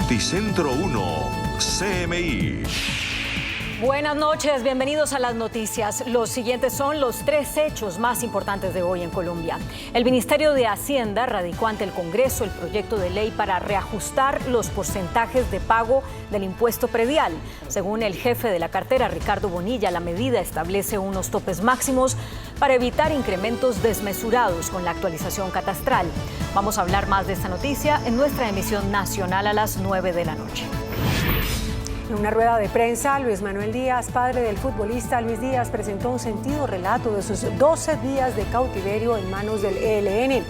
Noticentro 1, CMI. Buenas noches, bienvenidos a las noticias. Los siguientes son los 3 hechos más importantes de hoy en Colombia. El Ministerio de Hacienda radicó ante el Congreso el proyecto de ley para reajustar los porcentajes de pago del impuesto predial. Según el jefe de la cartera, Ricardo Bonilla, la medida establece unos topes máximos para evitar incrementos desmesurados con la actualización catastral. Vamos a hablar más de esta noticia en nuestra emisión nacional a las 9 de la noche. En una rueda de prensa, Luis Manuel Díaz, padre del futbolista Luis Díaz, presentó un sentido relato de sus 12 días de cautiverio en manos del ELN.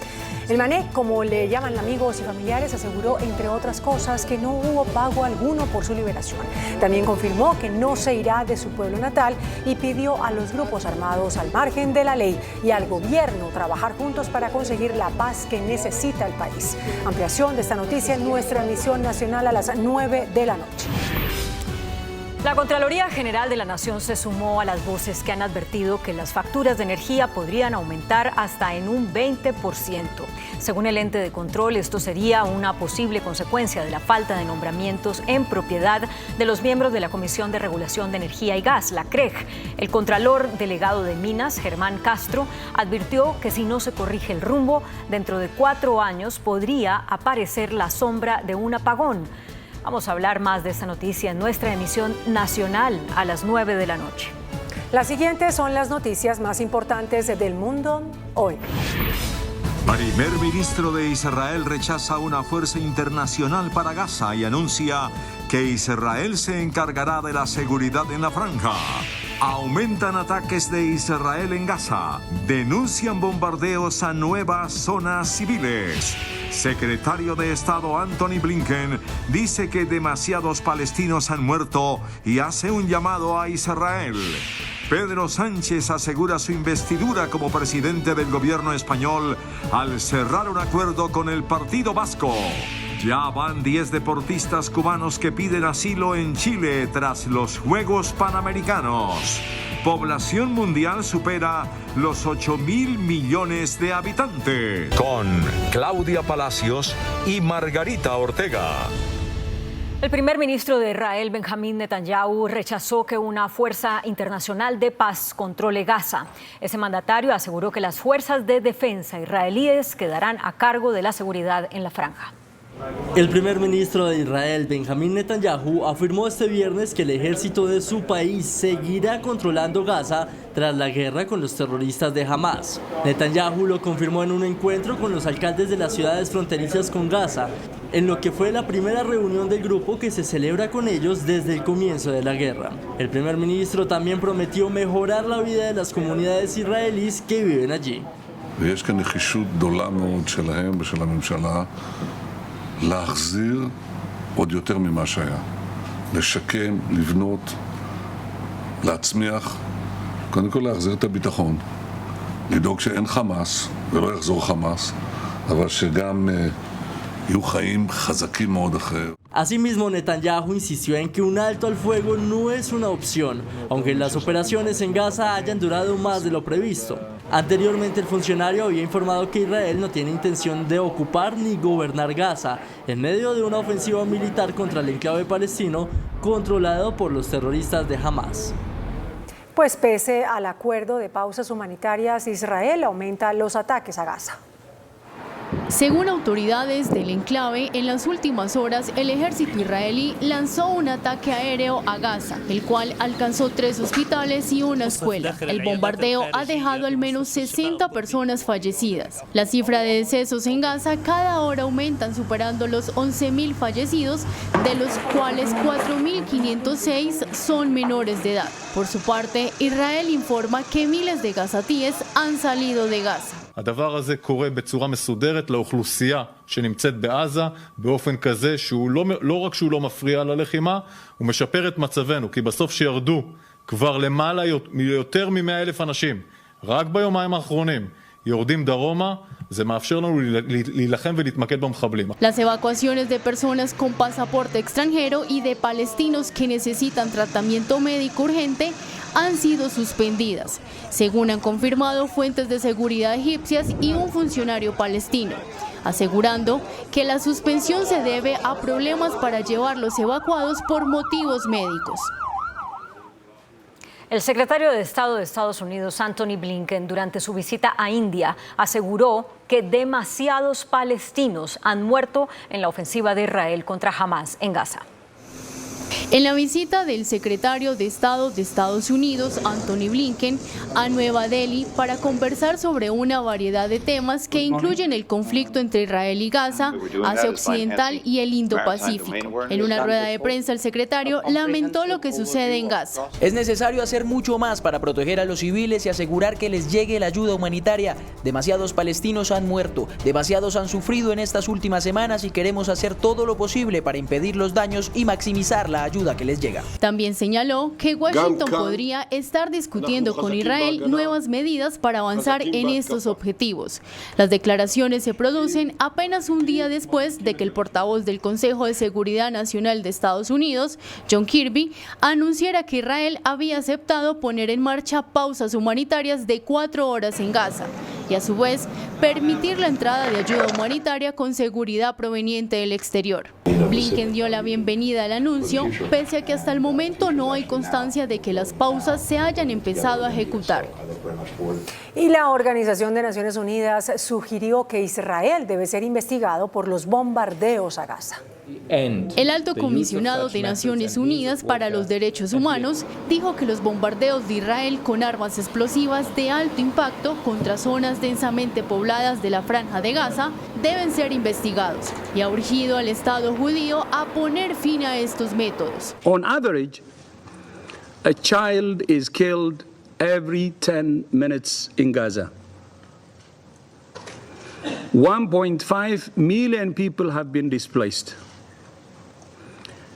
El mané, como le llaman amigos y familiares, aseguró, entre otras cosas, que no hubo pago alguno por su liberación. También confirmó que no se irá de su pueblo natal y pidió a los grupos armados al margen de la ley y al gobierno trabajar juntos para conseguir la paz que necesita el país. Ampliación de esta noticia en nuestra emisión nacional a las 9 de la noche. La Contraloría General de la Nación se sumó a las voces que han advertido que las facturas de energía podrían aumentar hasta en un 20%. Según el ente de control, esto sería una posible consecuencia de la falta de nombramientos en propiedad de los miembros de la Comisión de Regulación de Energía y Gas, la CREG. El Contralor Delegado de Minas, Germán Castro, advirtió que si no se corrige el rumbo, dentro de 4 años podría aparecer la sombra de un apagón. Vamos a hablar más de esta noticia en nuestra emisión nacional a las 9 de la noche. Las siguientes son las noticias más importantes del mundo hoy. Primer ministro de Israel rechaza una fuerza internacional para Gaza y anuncia que Israel se encargará de la seguridad en la franja. Aumentan ataques de Israel en Gaza. Denuncian bombardeos a nuevas zonas civiles. Secretario de Estado Antony Blinken dice que demasiados palestinos han muerto y hace un llamado a Israel. Pedro Sánchez asegura su investidura como presidente del gobierno español al cerrar un acuerdo con el Partido Vasco. Ya van 10 deportistas cubanos que piden asilo en Chile tras los Juegos Panamericanos. Población mundial supera los 8.000 millones de habitantes. Con Claudia Palacios y Margarita Ortega. El primer ministro de Israel, Benjamín Netanyahu, rechazó que una fuerza internacional de paz controle Gaza. Ese mandatario aseguró que las fuerzas de defensa israelíes quedarán a cargo de la seguridad en la franja. El primer ministro de Israel, Benjamín Netanyahu, afirmó este viernes que el ejército de su país seguirá controlando Gaza tras la guerra con los terroristas de Hamas. Netanyahu lo confirmó en un encuentro con los alcaldes de las ciudades fronterizas con Gaza, en lo que fue la primera reunión del grupo que se celebra con ellos desde el comienzo de la guerra. El primer ministro también prometió mejorar la vida de las comunidades israelíes que viven allí. להחזיר עוד יותר ממה שהיה, לשקם, לבנות, להצמיח, קודם כל להחזיר את הביטחון, לדאוג שאין חמאס ולא יחזור חמאס, אבל שגם יהיו חיים חזקים מאוד אחרי. Asimismo, Netanyahu insistió en que un alto al fuego no es una opción, aunque las operaciones en Gaza hayan durado más de lo previsto. Anteriormente, el funcionario había informado que Israel no tiene intención de ocupar ni gobernar Gaza en medio de una ofensiva militar contra el enclave palestino controlado por los terroristas de Hamas. Pues pese al acuerdo de pausas humanitarias, Israel aumenta los ataques a Gaza. Según autoridades del enclave, en las últimas horas el ejército israelí lanzó un ataque aéreo a Gaza, el cual alcanzó 3 hospitales y una escuela. El bombardeo ha dejado al menos 60 personas fallecidas. La cifra de decesos en Gaza cada hora aumentan, superando los 11.000 fallecidos, de los cuales 4.506 son menores de edad. Por su parte, Israel informa que miles de gazatíes han salido de Gaza. הדבר הזה קורה בצורה מסודרת לאוכלוסייה שנמצאת בעזה באופן כזה שהוא לא רק שהוא לא מפריע ללחימה, הוא משפר את מצבנו, כי בסוף שירדו כבר למעלה מיותר מ100,000 אנשים רק ביומיים האחרונים יורדים דרומה, זה מאפשר לנו להילחם ולהתמקד במחבלים. Las evacuaciones de personas con pasaporte extranjero y de palestinos que necesitan tratamiento médico urgente han sido suspendidas, según han confirmado fuentes de seguridad egipcias y un funcionario palestino. asegurando que la suspensión se debe a problemas para llevar los evacuados por motivos médicos. El secretario de Estado de Estados Unidos, Antony Blinken, durante su visita a India, aseguró que demasiados palestinos han muerto en la ofensiva de Israel contra Hamás en Gaza. En la visita del secretario de Estado de Estados Unidos, Antony Blinken, a Nueva Delhi para conversar sobre una variedad de temas que incluyen el conflicto entre Israel y Gaza, Asia Occidental y el Indo-Pacífico. En una rueda de prensa, el secretario lamentó lo que sucede en Gaza. Es necesario hacer mucho más para proteger a los civiles y asegurar que les llegue la ayuda humanitaria. Demasiados palestinos han muerto, demasiados han sufrido en estas últimas semanas y queremos hacer todo lo posible para impedir los daños y maximizar la ayuda que les llega. También señaló que Washington podría estar discutiendo con Israel nuevas medidas para avanzar en estos objetivos. Las declaraciones se producen apenas un día después de que el portavoz del Consejo de Seguridad Nacional de Estados Unidos, John Kirby, anunciara que Israel había aceptado poner en marcha pausas humanitarias de 4 horas en Gaza y a su vez permitir la entrada de ayuda humanitaria con seguridad proveniente del exterior. Blinken dio la bienvenida al anuncio, pese a que hasta el momento no hay constancia de que las pausas se hayan empezado a ejecutar. Y la Organización de Naciones Unidas sugirió que Israel debe ser investigado por los bombardeos a Gaza. El alto comisionado de Naciones Unidas para los Derechos Humanos dijo que los bombardeos de Israel con armas explosivas de alto impacto contra zonas densamente pobladas de la Franja de Gaza deben ser investigados y ha urgido al Estado judío a poner fin a estos métodos. On average, a child is killed every 10 minutes in Gaza. 1.5 million people have been displaced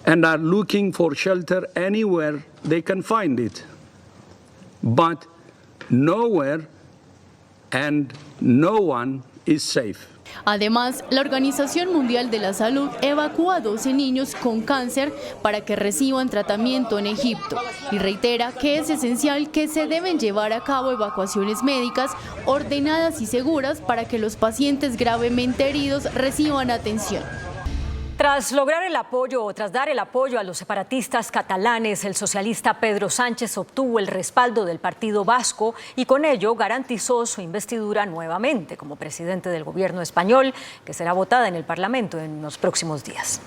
and are looking for shelter anywhere they can find it, but nowhere and no one is safe. Además, la Organización Mundial de la Salud evacúa a 12 niños con cáncer para que reciban tratamiento en Egipto y reitera que es esencial que se deben llevar a cabo evacuaciones médicas ordenadas y seguras para que los pacientes gravemente heridos reciban atención. Tras dar el apoyo a los separatistas catalanes, el socialista Pedro Sánchez obtuvo el respaldo del Partido Vasco y con ello garantizó su investidura nuevamente como presidente del gobierno español, que será votada en el Parlamento en los próximos días.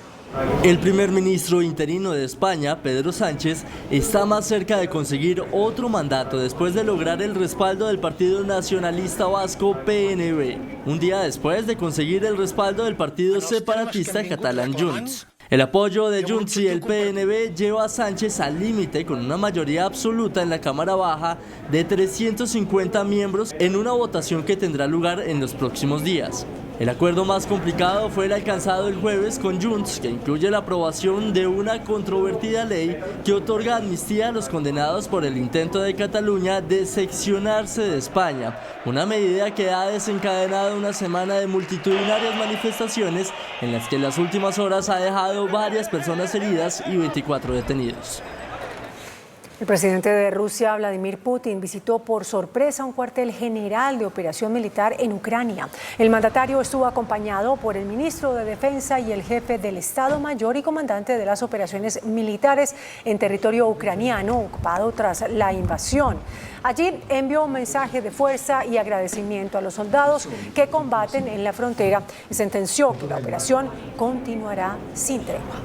El primer ministro interino de España, Pedro Sánchez, está más cerca de conseguir otro mandato después de lograr el respaldo del Partido Nacionalista Vasco, PNV, un día después de conseguir el respaldo del partido separatista catalán Junts. El apoyo de Junts y el PNV lleva a Sánchez al límite con una mayoría absoluta en la Cámara Baja de 350 miembros en una votación que tendrá lugar en los próximos días. El acuerdo más complicado fue el alcanzado el jueves con Junts, que incluye la aprobación de una controvertida ley que otorga amnistía a los condenados por el intento de Cataluña de seccionarse de España, una medida que ha desencadenado una semana de multitudinarias manifestaciones en las que en las últimas horas ha dejado varias personas heridas y 24 detenidos. El presidente de Rusia, Vladimir Putin, visitó por sorpresa un cuartel general de operación militar en Ucrania. El mandatario estuvo acompañado por el ministro de Defensa y el jefe del Estado Mayor y comandante de las operaciones militares en territorio ucraniano ocupado tras la invasión. Allí envió un mensaje de fuerza y agradecimiento a los soldados que combaten en la frontera y sentenció que la operación continuará sin tregua.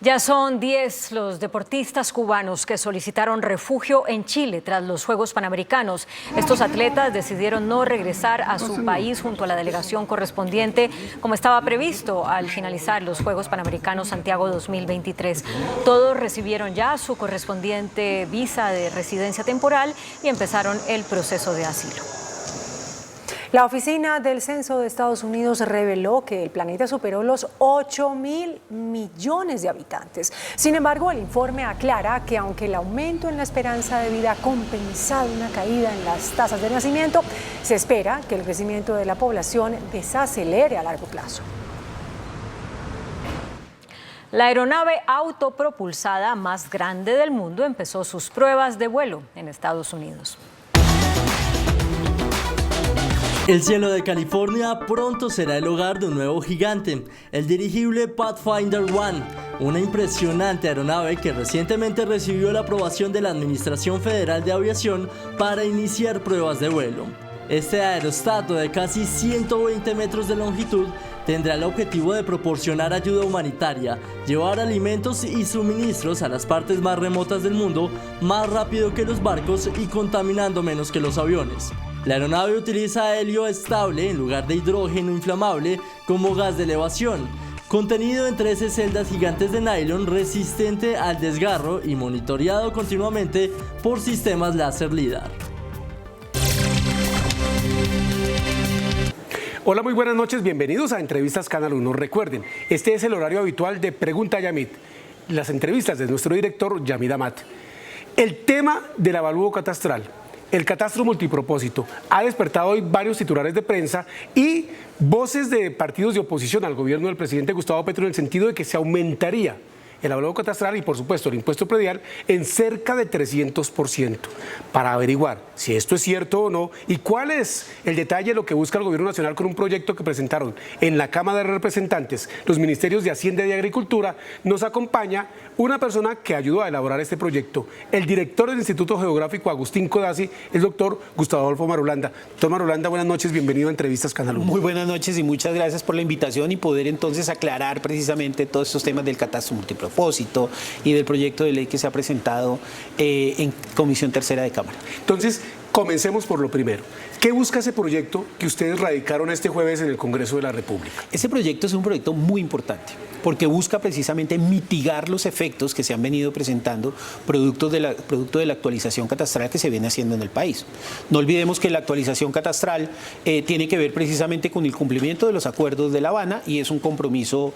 Ya son 10 los deportistas cubanos que solicitaron refugio en Chile tras los Juegos Panamericanos. Estos atletas decidieron no regresar a su país junto a la delegación correspondiente, como estaba previsto al finalizar los Juegos Panamericanos Santiago 2023. Todos recibieron ya su correspondiente visa de residencia temporal y empezaron el proceso de asilo. La Oficina del Censo de Estados Unidos reveló que el planeta superó los 8.000 millones de habitantes. Sin embargo, el informe aclara que aunque el aumento en la esperanza de vida ha compensado una caída en las tasas de nacimiento, se espera que el crecimiento de la población desacelere a largo plazo. La aeronave autopropulsada más grande del mundo empezó sus pruebas de vuelo en Estados Unidos. El cielo de California pronto será el hogar de un nuevo gigante, el dirigible Pathfinder 1, una impresionante aeronave que recientemente recibió la aprobación de la Administración Federal de Aviación para iniciar pruebas de vuelo. Este aerostato de casi 120 metros de longitud tendrá el objetivo de proporcionar ayuda humanitaria, llevar alimentos y suministros a las partes más remotas del mundo más rápido que los barcos y contaminando menos que los aviones. La aeronave utiliza helio estable en lugar de hidrógeno inflamable como gas de elevación, contenido en 13 celdas gigantes de nylon resistente al desgarro y monitoreado continuamente por sistemas láser LIDAR. Hola, muy buenas noches, bienvenidos a Entrevistas Canal 1. Recuerden, este es el horario habitual de Pregunta a Yamit, las entrevistas de nuestro director Yamid Amat. El tema del avalúo catastral, el catastro multipropósito, ha despertado hoy varios titulares de prensa y voces de partidos de oposición al gobierno del presidente Gustavo Petro en el sentido de que se aumentaría el avalúo catastral y, por supuesto, el impuesto predial en cerca de 300%. Para averiguar si esto es cierto o no y cuál es el detalle de lo que busca el Gobierno Nacional con un proyecto que presentaron en la Cámara de Representantes los Ministerios de Hacienda y de Agricultura, nos acompaña una persona que ayudó a elaborar este proyecto, el director del Instituto Geográfico Agustín Codazzi, el doctor Gustavo Adolfo Marulanda. Doctor Marulanda, buenas noches, bienvenido a Entrevistas Canal 1. Muy buenas noches y muchas gracias por la invitación y poder entonces aclarar precisamente todos estos temas del catastro multipropósito y del proyecto de ley que se ha presentado en Comisión Tercera de Cámara. Entonces, comencemos por lo primero. ¿Qué busca ese proyecto que ustedes radicaron este jueves en el Congreso de la República? Este proyecto es un proyecto muy importante porque busca precisamente mitigar los efectos que se han venido presentando producto de la actualización catastral que se viene haciendo en el país. No olvidemos que la actualización catastral tiene que ver precisamente con el cumplimiento de los acuerdos de La Habana y es un compromiso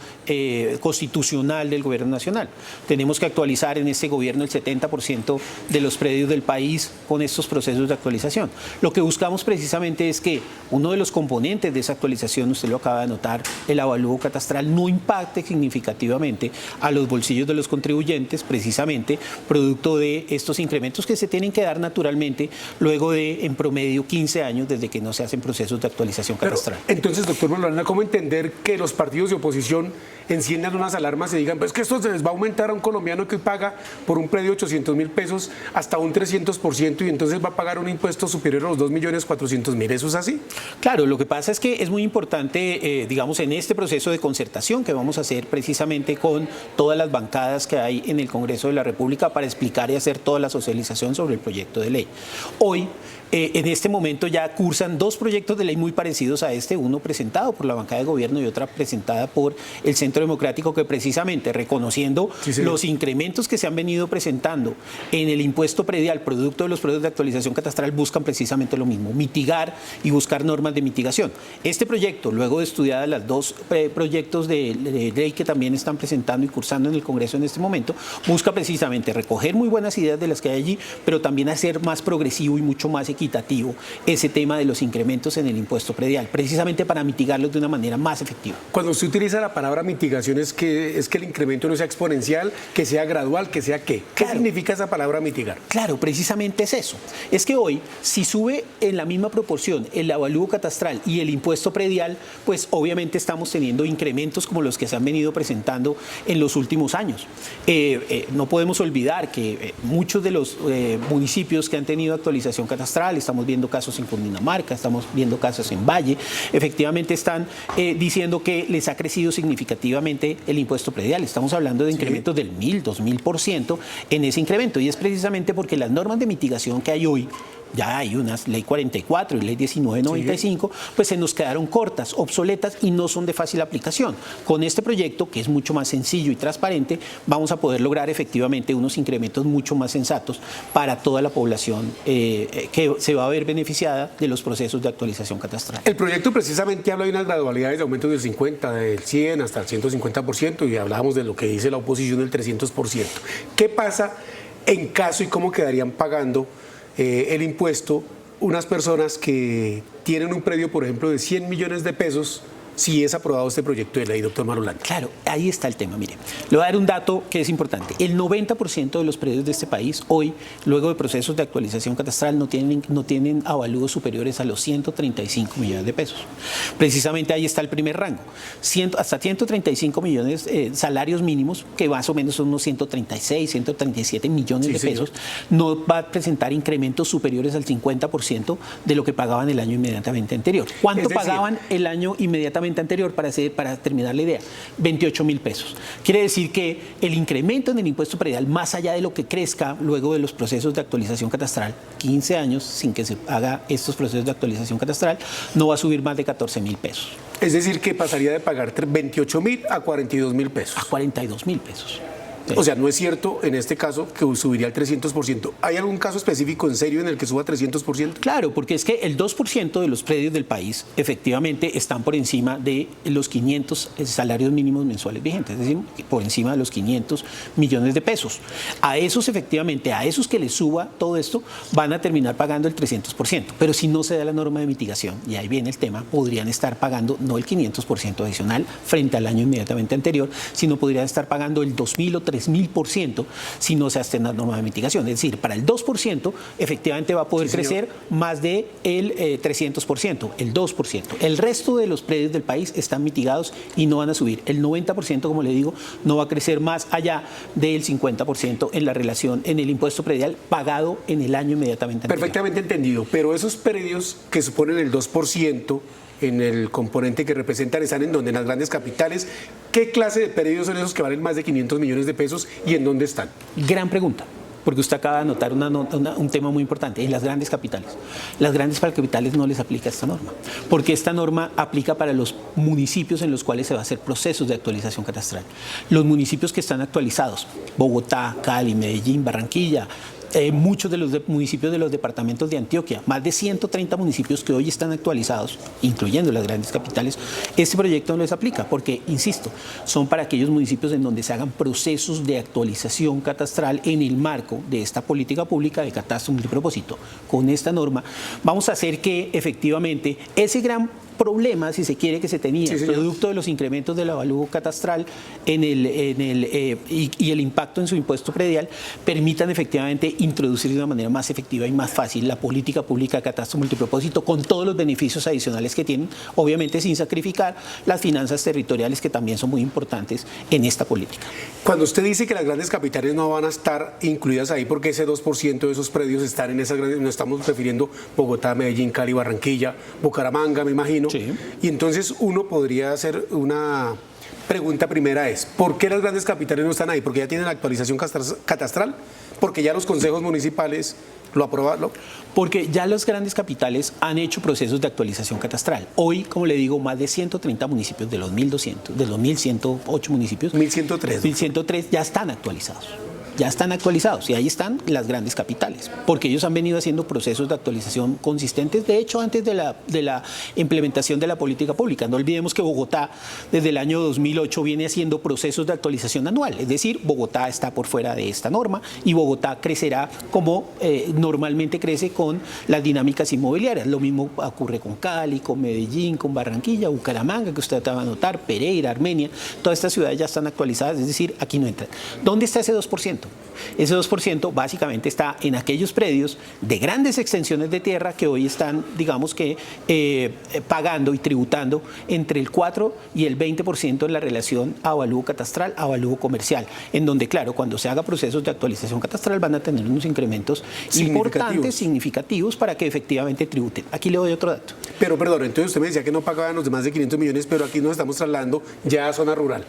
constitucional del Gobierno Nacional. Tenemos que actualizar en este gobierno el 70% de los predios del país con estos procesos de actualización. Lo que buscamos precisamente es que uno de los componentes de esa actualización, usted lo acaba de notar, el avalúo catastral, no impacte significativamente a los bolsillos de los contribuyentes, precisamente producto de estos incrementos que se tienen que dar naturalmente luego de, en promedio, 15 años desde que no se hacen procesos de actualización catastral. Pero, entonces, doctor Marulanda, ¿cómo entender que los partidos de oposición enciendan unas alarmas y digan, pues que esto se les va a aumentar a un colombiano que paga por un predio de 800.000 pesos hasta un 300% y entonces va a pagar un impuesto superior a los 2.400.000? ¿Eso es así? Claro, lo que pasa es que es muy importante, digamos, en este proceso de concertación que vamos a hacer precisamente con todas las bancadas que hay en el Congreso de la República para explicar y hacer toda la socialización sobre el proyecto de ley. Hoy, en este momento ya cursan dos proyectos de ley muy parecidos a este, uno presentado por la bancada de gobierno y otra presentada por el Centro Democrático, que precisamente reconociendo los incrementos que se han venido presentando en el impuesto predial, producto de los procesos de actualización catastral, buscan precisamente lo mismo, mitigar y buscar normas de mitigación. Este proyecto, luego de estudiadas las dos proyectos de ley que también están presentando y cursando en el Congreso en este momento, busca precisamente recoger muy buenas ideas de las que hay allí, pero también hacer más progresivo y mucho más equitativo ese tema de los incrementos en el impuesto predial, precisamente para mitigarlos de una manera más efectiva. Cuando usted utiliza la palabra mitigación, es que el incremento no sea exponencial, que sea gradual, que sea ¿qué? ¿Qué significa esa palabra mitigar? Claro, precisamente es eso. Es que hoy, si sube en la misma proporción el avalúo catastral y el impuesto predial, pues obviamente estamos teniendo incrementos como los que se han venido presentando en los últimos años. No podemos olvidar que muchos de los municipios que han tenido actualización catastral, estamos viendo casos en Cundinamarca, estamos viendo casos en Valle, efectivamente están diciendo que les ha crecido significativamente el impuesto predial. Estamos hablando de incrementos del 1.000, 2.000% en ese incremento y es precisamente porque las normas de mitigación que hay hoy, ya hay unas, ley 44 y ley 1995, pues se nos quedaron cortas, obsoletas y no son de fácil aplicación. Con este proyecto, que es mucho más sencillo y transparente, vamos a poder lograr efectivamente unos incrementos mucho más sensatos para toda la población que se va a ver beneficiada de los procesos de actualización catastral. El proyecto precisamente habla de unas gradualidades de aumentos del 50, del 100 hasta el 150% y hablábamos de lo que dice la oposición del 300%. ¿Qué pasa en caso y cómo quedarían pagando el impuesto unas personas que tienen un predio, por ejemplo, de 100 millones de pesos si es aprobado este proyecto de ley, doctor Marulanda? Claro, ahí está el tema. Mire, le voy a dar un dato que es importante. El 90% de los predios de este país hoy, luego de procesos de actualización catastral, no tienen avalúos superiores a los 135 millones de pesos. Precisamente ahí está el primer rango. Hasta 135 millones salarios mínimos, que más o menos son unos 136, 137 millones de pesos, no va a presentar incrementos superiores al 50% de lo que pagaban el año inmediatamente anterior. ¿Cuánto pagaban el año inmediatamente anterior, para terminar la idea? 28.000 pesos. Quiere decir que el incremento en el impuesto predial, más allá de lo que crezca luego de los procesos de actualización catastral, 15 años sin que se haga estos procesos de actualización catastral, no va a subir más de 14.000 pesos. Es decir, que pasaría de pagar 28.000 a 42.000 pesos. A 42.000 pesos. Sí. O sea, no es cierto en este caso que subiría al 300%. ¿Hay algún caso específico en serio en el que suba 300%? Claro, porque es que el 2% de los predios del país efectivamente están por encima de los 500 salarios mínimos mensuales vigentes, es decir, por encima de los 500 millones de pesos. A esos efectivamente, a esos que les suba todo esto, van a terminar pagando el 300%. Pero si no se da la norma de mitigación, y ahí viene el tema, podrían estar pagando no el 500% adicional frente al año inmediatamente anterior, sino podrían estar pagando el 2.000 o 3.000% si no se hace la norma de mitigación. Es decir, para el 2% efectivamente va a poder crecer más del 300%, el 2%. El resto de los predios del país están mitigados y no van a subir. El 90%, como le digo, no va a crecer más allá del 50% en la relación, en el impuesto predial pagado en el año inmediatamente anterior. Perfectamente entendido, pero esos predios que suponen el 2%, en el componente que representan, están en donde, en las grandes capitales. ¿Qué clase de predios son esos que valen más de 500 millones de pesos y en dónde están? Gran pregunta, porque usted acaba de anotar un tema muy importante. En las grandes capitales. Las grandes capitales no les aplica esta norma, porque esta norma aplica para los municipios en los cuales se va a hacer procesos de actualización catastral. Los municipios que están actualizados, Bogotá, Cali, Medellín, Barranquilla, muchos de los municipios de los departamentos de Antioquia, más de 130 municipios que hoy están actualizados, incluyendo las grandes capitales, este proyecto no les aplica porque, insisto, son para aquellos municipios en donde se hagan procesos de actualización catastral en el marco de esta política pública de catastro multipropósito. Con esta norma vamos a hacer que efectivamente ese gran problema, si se quiere, que se tenía, producto de los incrementos del avalúo catastral y el impacto en su impuesto predial, permitan efectivamente introducir de una manera más efectiva y más fácil la política pública de catastro multipropósito con todos los beneficios adicionales que tienen, obviamente sin sacrificar las finanzas territoriales, que también son muy importantes en esta política. Cuando usted dice que las grandes capitales no van a estar incluidas ahí, porque ese 2% de esos predios están en esas grandes, no estamos refiriendo Bogotá, Medellín, Cali, Barranquilla, Bucaramanga, me imagino. Sí. Y entonces uno podría hacer una pregunta primera es, ¿por qué las grandes capitales no están ahí? ¿Porque ya tienen actualización catastral? ¿Porque ya los consejos municipales lo aprobaron? Porque ya las grandes capitales han hecho procesos de actualización catastral. Hoy, como le digo, más de 130 municipios de los 1.200, de los 1.108 municipios, 1.103 ya están actualizados. Ya están actualizados y ahí están las grandes capitales, porque ellos han venido haciendo procesos de actualización consistentes, de hecho, antes de la implementación de la política pública. No olvidemos que Bogotá, desde el año 2008, viene haciendo procesos de actualización anual, es decir, Bogotá está por fuera de esta norma y Bogotá crecerá como normalmente crece con las dinámicas inmobiliarias. Lo mismo ocurre con Cali, con Medellín, con Barranquilla, Bucaramanga, que usted acaba de notar, Pereira, Armenia, todas estas ciudades ya están actualizadas, es decir, aquí no entran. ¿Dónde está ese 2%? Ese 2% básicamente está en aquellos predios de grandes extensiones de tierra que hoy están, digamos que, pagando y tributando entre el 4 y el 20% en la relación avalúo catastral, avalúo comercial, en donde, claro, cuando se haga procesos de actualización catastral van a tener unos incrementos importantes, significativos, para que efectivamente tributen. Aquí le doy otro dato. Pero, perdón, entonces usted me decía que no pagaban los de más de 500 millones, pero aquí nos estamos trasladando ya a zona rural.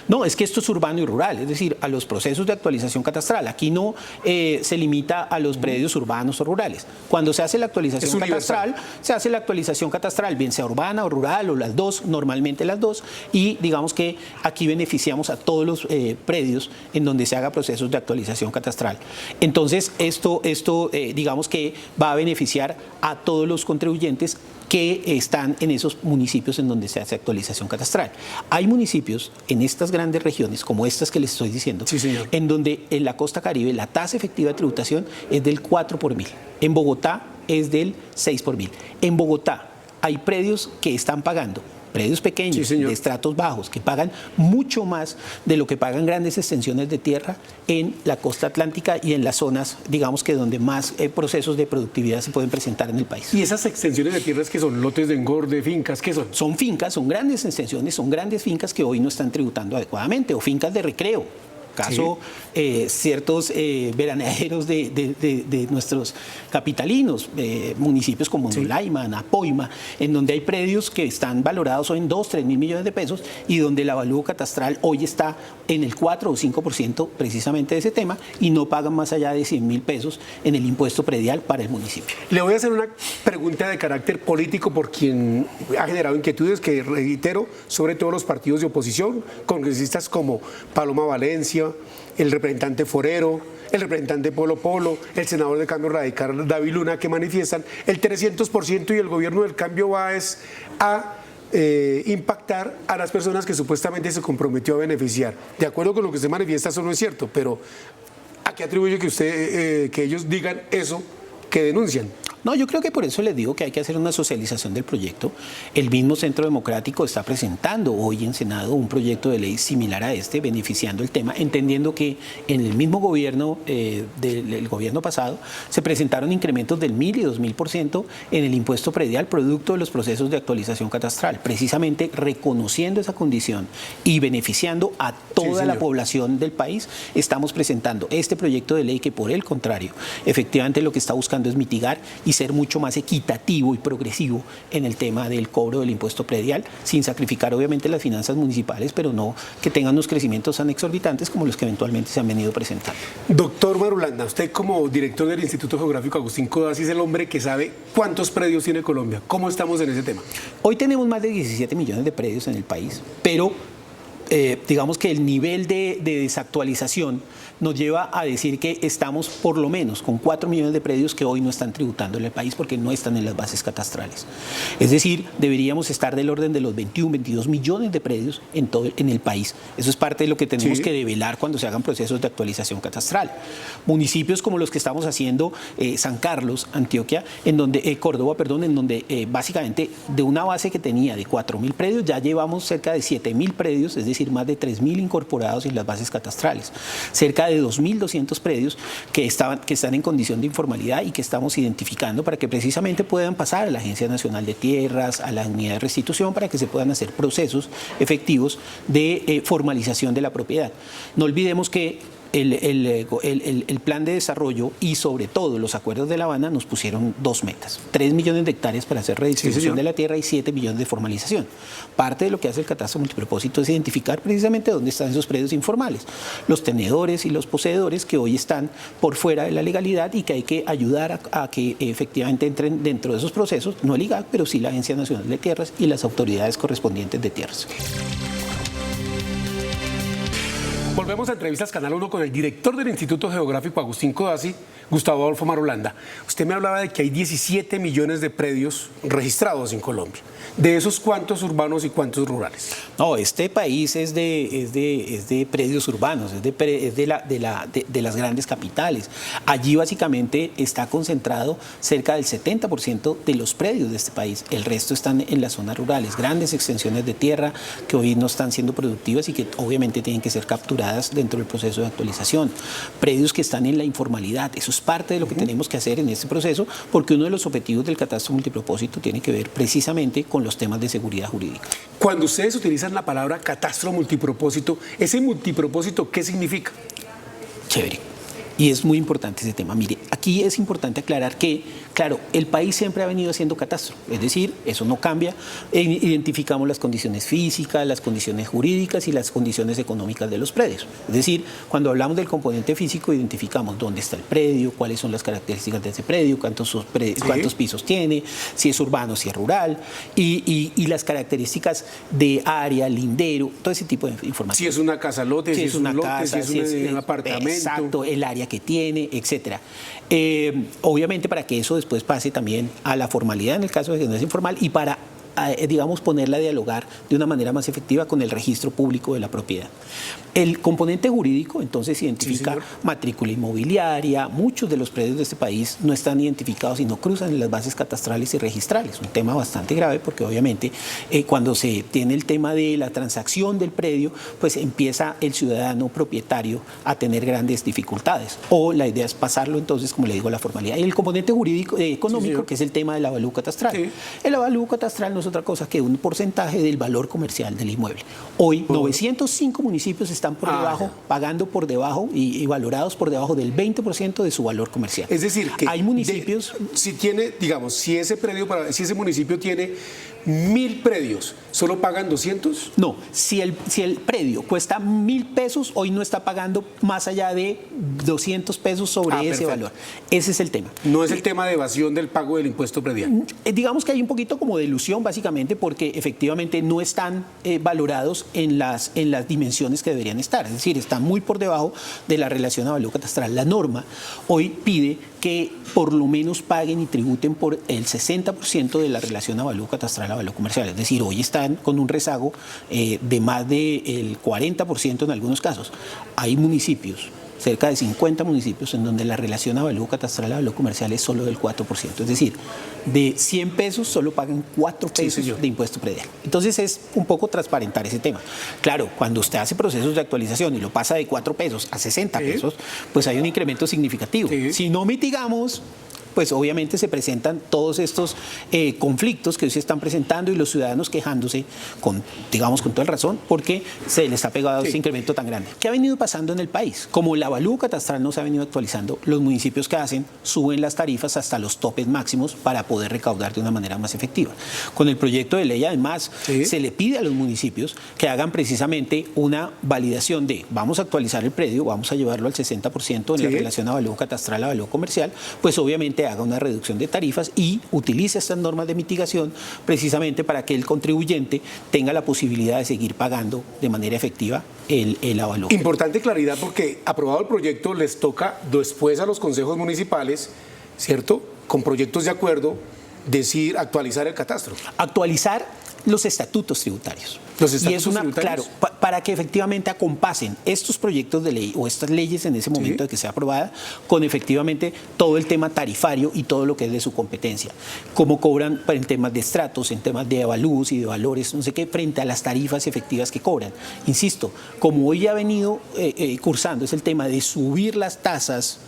No, es que esto es urbano y rural, es decir, a los procesos de actualización catastral. Aquí no se limita a los predios urbanos o rurales. Cuando se hace la actualización catastral, se hace la actualización catastral, bien sea urbana o rural o las dos, normalmente las dos, y digamos que aquí beneficiamos a todos los predios en donde se haga procesos de actualización catastral. Entonces, esto digamos que va a beneficiar a todos los contribuyentes que están en esos municipios en donde se hace actualización catastral. Hay municipios en estas grandes regiones, como estas que les estoy diciendo, en donde en la costa caribe la tasa efectiva de tributación es del 4 por mil. En Bogotá es del 6 por mil. En Bogotá, hay predios que están pagando, predios pequeños, de estratos bajos, que pagan mucho más de lo que pagan grandes extensiones de tierra en la costa atlántica y en las zonas, digamos que donde más procesos de productividad se pueden presentar en el país. ¿Y esas extensiones de tierras que son lotes de engorde, fincas, qué son? Son fincas, son grandes extensiones, son grandes fincas que hoy no están tributando adecuadamente, o fincas de recreo. Caso ciertos veraneros de nuestros capitalinos, municipios como Nolaima, Napoima, en donde hay predios que están valorados hoy en 2, 3 mil millones de pesos y donde el avalúo catastral hoy está en el 4 o 5% precisamente de ese tema y no pagan más allá de 100 mil pesos en el impuesto predial para el municipio. Le voy a hacer una pregunta de carácter político por quien ha generado inquietudes que reitero sobre todo los partidos de oposición, congresistas como Paloma Valencia, el representante Forero, el representante Polo Polo, el senador de Cambio Radical David Luna, que manifiestan el 300% y el gobierno del cambio va a impactar a las personas que supuestamente se comprometió a beneficiar. De acuerdo con lo que usted manifiesta, eso no es cierto, pero ¿a qué atribuye que ellos digan eso que denuncian? No, yo creo que por eso les digo que hay que hacer una socialización del proyecto. El mismo Centro Democrático está presentando hoy en Senado un proyecto de ley similar a este, beneficiando el tema, entendiendo que en el mismo gobierno, del gobierno pasado, se presentaron incrementos del 1.000 y 2.000% en el impuesto predial, producto de los procesos de actualización catastral, precisamente reconociendo esa condición y beneficiando a toda la población del país. Estamos presentando este proyecto de ley que, por el contrario, efectivamente lo que está buscando es mitigar y ser mucho más equitativo y progresivo en el tema del cobro del impuesto predial, sin sacrificar obviamente las finanzas municipales, pero no que tengan unos crecimientos tan exorbitantes como los que eventualmente se han venido presentando. Doctor Marulanda, usted como director del Instituto Geográfico Agustín Codazzi es el hombre que sabe cuántos predios tiene Colombia. ¿Cómo estamos en ese tema? Hoy tenemos más de 17 millones de predios en el país, pero digamos que el nivel de desactualización nos lleva a decir que estamos por lo menos con 4 millones de predios que hoy no están tributando en el país porque no están en las bases catastrales. Es decir, deberíamos estar del orden de los 21, 22 millones de predios en el país. Eso es parte de lo que tenemos que develar cuando se hagan procesos de actualización catastral. Municipios como los que estamos haciendo, San Carlos, Antioquia, Córdoba, en donde básicamente de una base que tenía de 4.000 predios ya llevamos cerca de 7.000 predios, es decir, más de 3.000 incorporados en las bases catastrales. Cerca de 2.200 predios que están en condición de informalidad y que estamos identificando para que precisamente puedan pasar a la Agencia Nacional de Tierras, a la Unidad de Restitución, para que se puedan hacer procesos efectivos de formalización de la propiedad. No olvidemos que el plan de desarrollo y sobre todo los acuerdos de La Habana nos pusieron 2 metas: 3 millones de hectáreas para hacer redistribución de la tierra y 7 millones de formalización. Parte de lo que hace el catastro multipropósito es identificar precisamente dónde están esos predios informales, los tenedores y los poseedores que hoy están por fuera de la legalidad y que hay que ayudar a que efectivamente entren dentro de esos procesos, no el IGAC, pero sí la Agencia Nacional de Tierras y las autoridades correspondientes de tierras. Volvemos a Entrevistas Canal 1 con el director del Instituto Geográfico Agustín Codazzi, Gustavo Adolfo Marulanda. Usted me hablaba de que hay 17 millones de predios registrados en Colombia. ¿De esos cuántos urbanos y cuántos rurales? No, este país es de predios urbanos, es de las grandes capitales. Allí básicamente está concentrado cerca del 70% de los predios de este país. El resto están en las zonas rurales, grandes extensiones de tierra que hoy no están siendo productivas y que obviamente tienen que ser capturadas dentro del proceso de actualización. Predios que están en la informalidad. Eso es parte de lo que tenemos que hacer en este proceso, porque uno de los objetivos del catastro multipropósito tiene que ver precisamente con los temas de seguridad jurídica. Cuando ustedes utilizan la palabra catastro multipropósito, ¿ese multipropósito qué significa? Chévere. Y es muy importante ese tema. Mire, aquí es importante aclarar que, claro, el país siempre ha venido haciendo catastro, es decir, eso no cambia. Identificamos las condiciones físicas, las condiciones jurídicas y las condiciones económicas de los predios. Es decir, cuando hablamos del componente físico, identificamos dónde está el predio, cuáles son las características de ese predio, cuántos pisos tiene, si es urbano, si es rural, y las características de área, lindero, todo ese tipo de información. Si es una casa lote, si es una casa, si es un apartamento. Exacto, el área que tiene, etcétera. Obviamente para que eso después pase también a la formalidad en el caso de que no es informal y para digamos, ponerla a dialogar de una manera más efectiva con el registro público de la propiedad. El componente jurídico, entonces, identifica matrícula inmobiliaria. Muchos de los predios de este país no están identificados y no cruzan en las bases catastrales y registrales. Un tema bastante grave porque, obviamente, cuando se tiene el tema de la transacción del predio, pues empieza el ciudadano propietario a tener grandes dificultades. O la idea es pasarlo, entonces, como le digo, a la formalidad. Y el componente jurídico, económico, que es el tema del avalúo catastral. El avalúo catastral no es otra cosa que un porcentaje del valor comercial del inmueble. Hoy, 905 municipios están por debajo, pagando por debajo y valorados por debajo del 20% de su valor comercial. Es decir, que hay municipios... si tiene, digamos, si ese municipio tiene 1000 predios, ¿solo pagan 200? No, si el predio cuesta 1000 pesos, hoy no está pagando más allá de 200 pesos sobre ese valor. Ese es el tema. No es el tema de evasión del pago del impuesto predial. Digamos que hay un poquito como de ilusión, básicamente, porque efectivamente no están valorados en las dimensiones que deberían estar. Es decir, están muy por debajo de la relación avalúo catastral. La norma hoy pide que por lo menos paguen y tributen por el 60% de la relación avalúo catastral a avalúo comercial. Es decir, hoy están con un rezago de más del 40% en algunos casos. Hay municipios, cerca de 50 municipios, en donde la relación avalúo catastral a avalúo comercial es solo del 4%. Es decir, de 100 pesos solo pagan 4 pesos de impuesto predial. Entonces es un poco transparentar ese tema. Claro, cuando usted hace procesos de actualización y lo pasa de 4 pesos a 60 pesos, pues hay un incremento significativo. Si no mitigamos, pues obviamente se presentan todos estos conflictos que hoy se están presentando y los ciudadanos quejándose con toda razón, porque se les ha pegado ese incremento tan grande. ¿Qué ha venido pasando en el país? Como el avalúo catastral no se ha venido actualizando, los municipios que hacen suben las tarifas hasta los topes máximos para poder recaudar de una manera más efectiva. Con el proyecto de ley, además, se le pide a los municipios que hagan precisamente una validación de vamos a actualizar el predio, vamos a llevarlo al 60% en la relación avalúo catastral a avalúo comercial, pues obviamente haga una reducción de tarifas y utilice estas normas de mitigación precisamente para que el contribuyente tenga la posibilidad de seguir pagando de manera efectiva el avalúo. Importante claridad, porque aprobado el proyecto les toca después a los consejos municipales, ¿cierto?, con proyectos de acuerdo, actualizar el catastro. Actualizar los estatutos tributarios. Y es claro, para que efectivamente acompasen estos proyectos de ley o estas leyes en ese momento de que sea aprobada con efectivamente todo el tema tarifario y todo lo que es de su competencia. Cómo cobran en temas de estratos, en temas de avalúos y de valores, no sé qué, frente a las tarifas efectivas que cobran. Insisto, como hoy ha venido cursando, es el tema de subir las tasas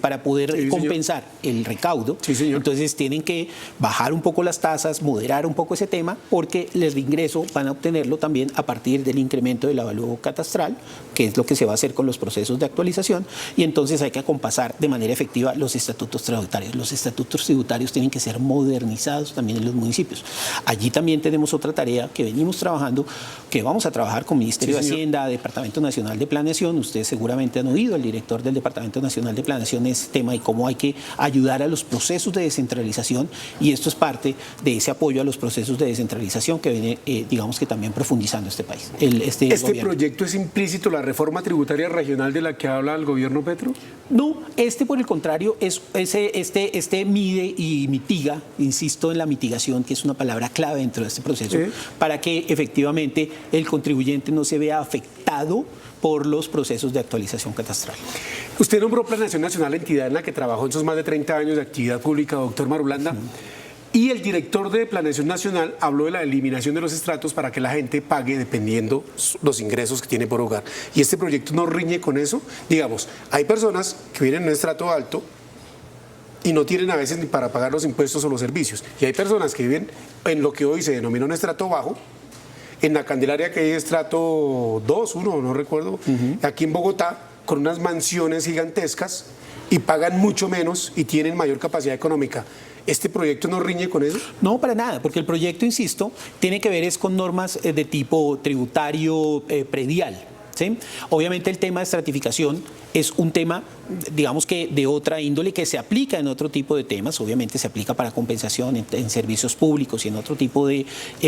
para poder compensar el recaudo. Entonces tienen que bajar un poco las tasas, moderar un poco ese tema, porque el ingreso van a obtenerlo también a partir del incremento del avalúo catastral, que es lo que se va a hacer con los procesos de actualización, y entonces hay que acompasar de manera efectiva los estatutos tributarios. Los estatutos tributarios tienen que ser modernizados también en los municipios. Allí también tenemos otra tarea que venimos trabajando, que vamos a trabajar con Ministerio de Hacienda, Departamento Nacional de Planeación. Ustedes seguramente han oído al director del Departamento Nacional de Planeación ese tema y cómo hay que ayudar a los procesos de descentralización, y esto es parte de ese apoyo a los procesos de descentralización que viene, digamos que también profundizando este país. Este proyecto es implícito la reforma tributaria regional de la que habla el gobierno Petro. No, por el contrario, mide y mitiga, insisto en la mitigación, que es una palabra clave dentro de este proceso, para que efectivamente el contribuyente no se vea afectado por los procesos de actualización catastral. Usted nombró Planeación Nacional, la entidad en la que trabajó en sus más de 30 años de actividad pública, doctor Marulanda, y el director de Planeación Nacional habló de la eliminación de los estratos para que la gente pague dependiendo los ingresos que tiene por hogar. ¿Y este proyecto no riñe con eso? Digamos, hay personas que viven en un estrato alto y no tienen a veces ni para pagar los impuestos o los servicios. Y hay personas que viven en lo que hoy se denomina un estrato bajo, en la Candelaria, que hay estrato 2, 1, no recuerdo, aquí en Bogotá, con unas mansiones gigantescas y pagan mucho menos y tienen mayor capacidad económica. ¿Este proyecto no riñe con eso? No, para nada, porque el proyecto, insisto, tiene que ver con normas de tipo tributario predial. ¿sí? Obviamente el tema de estratificación es un tema, digamos que de otra índole, que se aplica en otro tipo de temas, obviamente se aplica para compensación en servicios públicos y en otro tipo de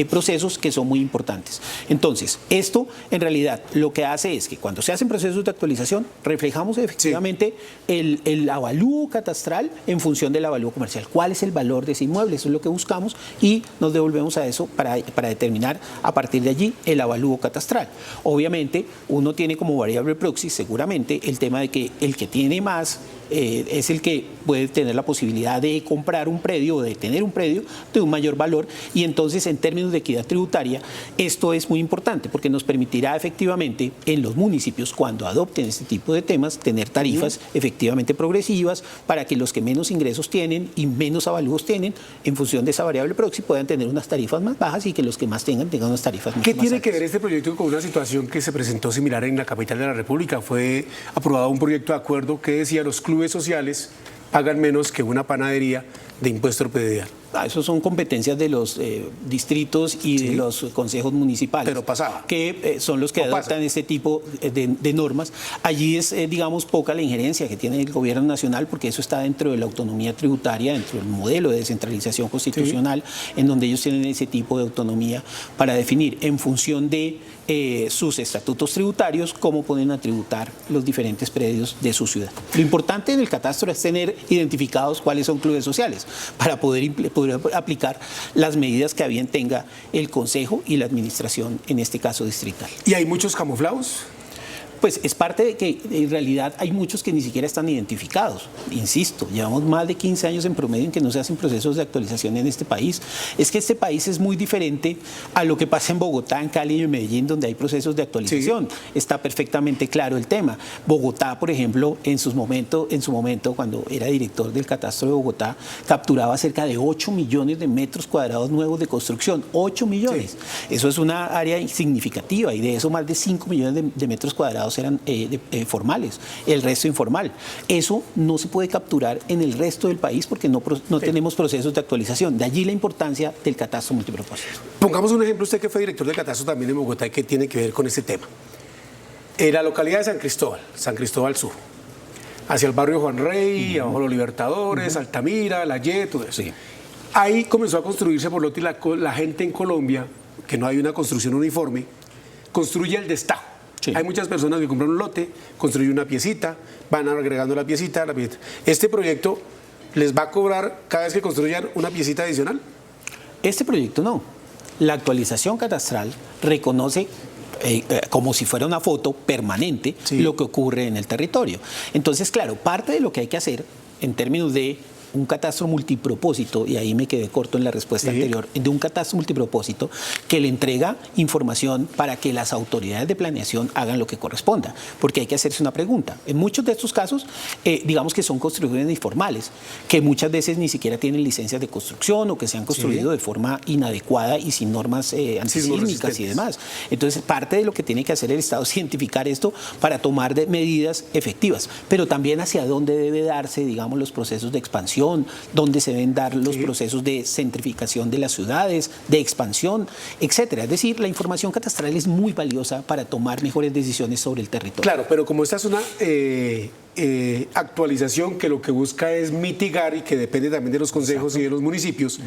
procesos que son muy importantes. Entonces, esto en realidad lo que hace es que cuando se hacen procesos de actualización, reflejamos efectivamente el avalúo catastral en función del avalúo comercial. ¿Cuál es el valor de ese inmueble? Eso es lo que buscamos y nos devolvemos a eso para determinar a partir de allí el avalúo catastral. Obviamente, uno tiene como variable proxy seguramente el tema de que el que tiene más es el que puede tener la posibilidad de comprar un predio o de tener un predio de un mayor valor, y entonces en términos de equidad tributaria esto es muy importante porque nos permitirá efectivamente en los municipios, cuando adopten este tipo de temas, tener tarifas efectivamente progresivas para que los que menos ingresos tienen y menos avalúos tienen en función de esa variable proxy puedan tener unas tarifas más bajas y que los que más tengan unas tarifas más altas. ¿Qué tiene que ver este proyecto con una situación que se presentó similar en la capital de la República? Fue aprobado un proyecto de acuerdo que decía los clubes sociales pagan menos que una panadería de impuesto predial. Eso son competencias de los distritos y de los consejos municipales. Pero pasaba. Que son los que adoptan este tipo de normas. Allí es, digamos, poca la injerencia que tiene el gobierno nacional, porque eso está dentro de la autonomía tributaria, dentro del modelo de descentralización constitucional, en donde ellos tienen ese tipo de autonomía para definir en función de sus estatutos tributarios cómo pueden tributar los diferentes predios de su ciudad. Lo importante en el catastro es tener identificados cuáles son clubes sociales para poder aplicar las medidas que a bien tenga el Consejo y la Administración, en este caso distrital. ¿Y hay muchos camuflados? Pues es parte de que en realidad hay muchos que ni siquiera están identificados. Insisto, llevamos más de 15 años en promedio en que no se hacen procesos de actualización en este país. Es que este país es muy diferente a lo que pasa en Bogotá, en Cali y en Medellín, donde hay procesos de actualización. Está perfectamente claro el tema. Bogotá, por ejemplo, en su momento, cuando era director del Catastro de Bogotá, capturaba cerca de 8 millones de metros cuadrados nuevos de construcción. 8 millones. Eso es una área significativa, y de eso más de 5 millones de metros cuadrados eran formales, el resto informal. Eso no se puede capturar en el resto del país porque no tenemos procesos de actualización. De allí la importancia del catastro multipropósito. Pongamos un ejemplo, usted que fue director del catastro también en Bogotá y que tiene que ver con este tema. En la localidad de San Cristóbal Sur, hacia el barrio Juan Rey, abajo los Libertadores, Altamira, La Y, todo eso. Sí. Ahí comenzó a construirse por lote, y la gente en Colombia, que no hay una construcción uniforme, construye el destajo. Sí. Hay muchas personas que compran un lote, construyen una piecita, van agregando la piecita. ¿Este proyecto les va a cobrar cada vez que construyan una piecita adicional? Este proyecto no. La actualización catastral reconoce como si fuera una foto permanente lo que ocurre en el territorio. Entonces, claro, parte de lo que hay que hacer en términos de un catastro multipropósito, y ahí me quedé corto en la respuesta anterior, de un catastro multipropósito que le entrega información para que las autoridades de planeación hagan lo que corresponda, porque hay que hacerse una pregunta. En muchos de estos casos, digamos que son construcciones informales, que muchas veces ni siquiera tienen licencias de construcción o que se han construido de forma inadecuada y sin normas antisísmicas y demás. Entonces, parte de lo que tiene que hacer el Estado es identificar esto para tomar medidas efectivas, pero también hacia dónde debe darse, digamos, los procesos de expansión, donde se deben dar los procesos de centrificación de las ciudades, de expansión, etcétera. Es decir, la información catastral es muy valiosa para tomar mejores decisiones sobre el territorio. Claro, pero como esta es una actualización que lo que busca es mitigar y que depende también de los consejos y de los municipios,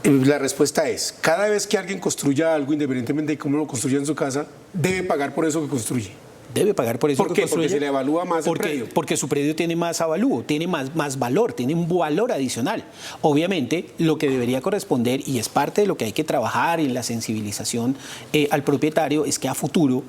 la respuesta es, cada vez que alguien construya algo, independientemente de cómo lo construya en su casa, debe pagar por eso que construye. Debe pagar por eso. ¿Por qué? Porque se le evalúa más el predio. Porque su predio tiene más avalúo, tiene más valor, tiene un valor adicional. Obviamente, lo que debería corresponder, y es parte de lo que hay que trabajar en la sensibilización al propietario, es que a futuro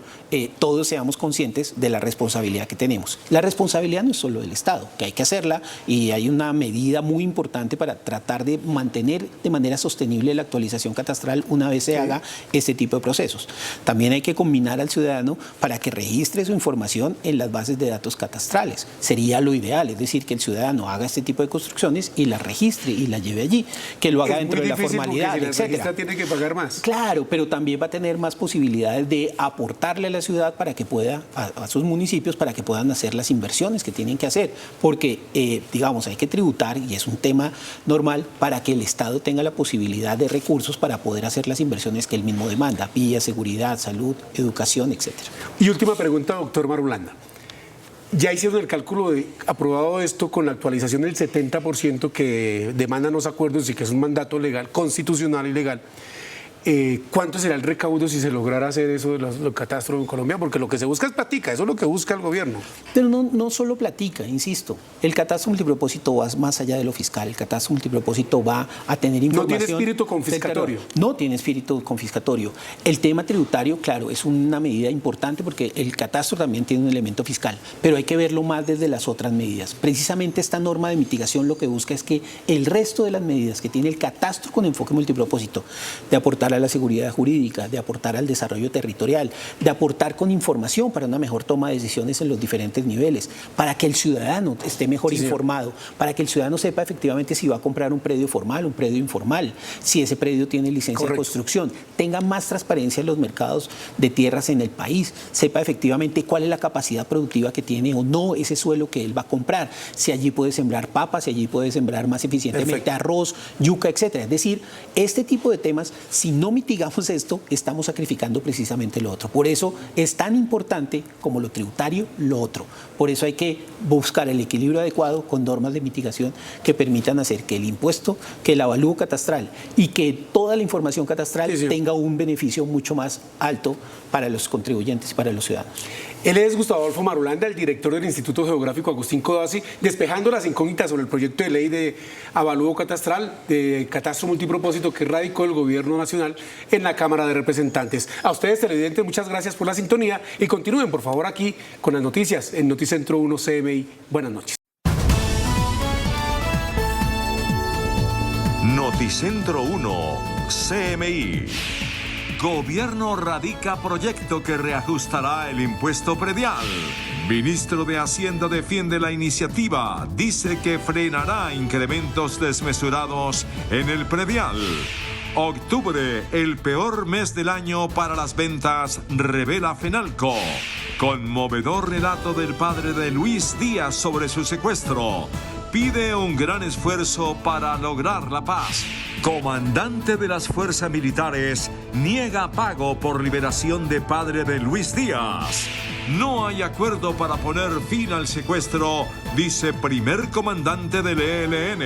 todos seamos conscientes de la responsabilidad que tenemos. La responsabilidad no es solo del Estado, que hay que hacerla, y hay una medida muy importante para tratar de mantener de manera sostenible la actualización catastral una vez se haga este tipo de procesos. También hay que combinar al ciudadano para que registre su información en las bases de datos catastrales. Sería lo ideal, es decir, que el ciudadano haga este tipo de construcciones y las registre y las lleve allí, que lo haga dentro de la formalidad, si etcétera. Tiene que pagar más. Claro, pero también va a tener más posibilidades de aportarle a la ciudad para que pueda, a sus municipios, para que puedan hacer las inversiones que tienen que hacer, porque, digamos, hay que tributar, y es un tema normal, para que el Estado tenga la posibilidad de recursos para poder hacer las inversiones que él mismo demanda, vías, seguridad, salud, educación, etcétera. Y última pregunta, doctor Marulanda. Ya hicieron el cálculo de aprobado esto con la actualización del 70% que demandan los acuerdos y que es un mandato legal, constitucional y legal. ¿Cuánto será el recaudo si se lograra hacer eso de los catastros en Colombia? Porque lo que se busca es platica, eso es lo que busca el gobierno. Pero no solo platica, insisto. El catastro multipropósito va más allá de lo fiscal. El catastro multipropósito va a tener información. No tiene espíritu confiscatorio. No tiene espíritu confiscatorio. El tema tributario, claro, es una medida importante porque el catastro también tiene un elemento fiscal, pero hay que verlo más desde las otras medidas. Precisamente esta norma de mitigación lo que busca es que el resto de las medidas que tiene el catastro con enfoque multipropósito, de aportar a la seguridad jurídica, de aportar al desarrollo territorial, de aportar con información para una mejor toma de decisiones en los diferentes niveles, para que el ciudadano esté mejor informado, para que el ciudadano sepa efectivamente si va a comprar un predio formal, un predio informal, si ese predio tiene licencia de construcción, tenga más transparencia en los mercados de tierras en el país, sepa efectivamente cuál es la capacidad productiva que tiene o no ese suelo que él va a comprar, si allí puede sembrar papas, si allí puede sembrar más eficientemente arroz, yuca, etcétera. Es decir, este tipo de temas, si no mitigamos esto, estamos sacrificando precisamente lo otro. Por eso es tan importante como lo tributario, lo otro. Por eso hay que buscar el equilibrio adecuado con normas de mitigación que permitan hacer que el impuesto, que el avalúo catastral y que toda la información catastral tenga un beneficio mucho más alto para los contribuyentes y para los ciudadanos. Él es Gustavo Adolfo Marulanda, el director del Instituto Geográfico Agustín Codazzi, despejando las incógnitas sobre el proyecto de ley de avalúo catastral, de catastro multipropósito que radicó el Gobierno Nacional en la Cámara de Representantes. A ustedes, televidentes, muchas gracias por la sintonía y continúen, por favor, aquí con las noticias en Noticentro 1 CMI. Buenas noches. Noticentro 1 CMI. Gobierno radica proyecto que reajustará el impuesto predial. Ministro de Hacienda defiende la iniciativa. Dice que frenará incrementos desmesurados en el predial. Octubre, el peor mes del año para las ventas, revela Fenalco. Conmovedor relato del padre de Luis Díaz sobre su secuestro. Pide un gran esfuerzo para lograr la paz. Comandante de las fuerzas militares niega pago por liberación de padre de Luis Díaz. No hay acuerdo para poner fin al secuestro, dice primer comandante del ELN.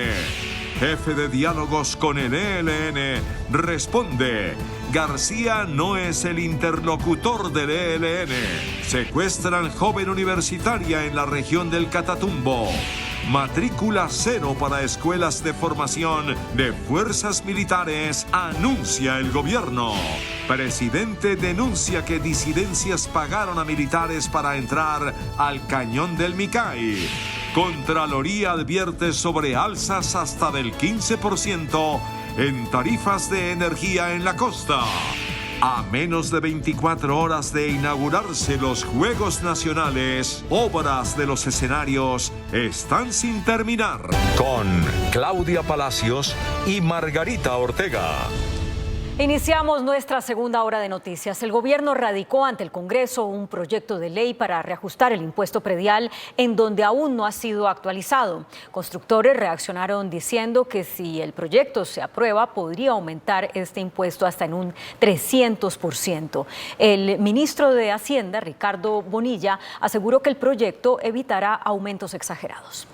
Jefe de diálogos con el ELN responde: García no es el interlocutor del ELN. Secuestran joven universitaria en la región del Catatumbo. Matrícula cero para escuelas de formación de fuerzas militares, anuncia el gobierno. Presidente denuncia que disidencias pagaron a militares para entrar al cañón del Micay. Contraloría advierte sobre alzas hasta del 15% en tarifas de energía en la costa. A menos de 24 horas de inaugurarse los Juegos Nacionales, obras de los escenarios están sin terminar. Con Claudia Palacios y Margarita Ortega. Iniciamos nuestra segunda hora de noticias. El gobierno radicó ante el Congreso un proyecto de ley para reajustar el impuesto predial en donde aún no ha sido actualizado. Constructores reaccionaron diciendo que si el proyecto se aprueba podría aumentar este impuesto hasta en un 300%. El ministro de Hacienda, Ricardo Bonilla, aseguró que el proyecto evitará aumentos exagerados.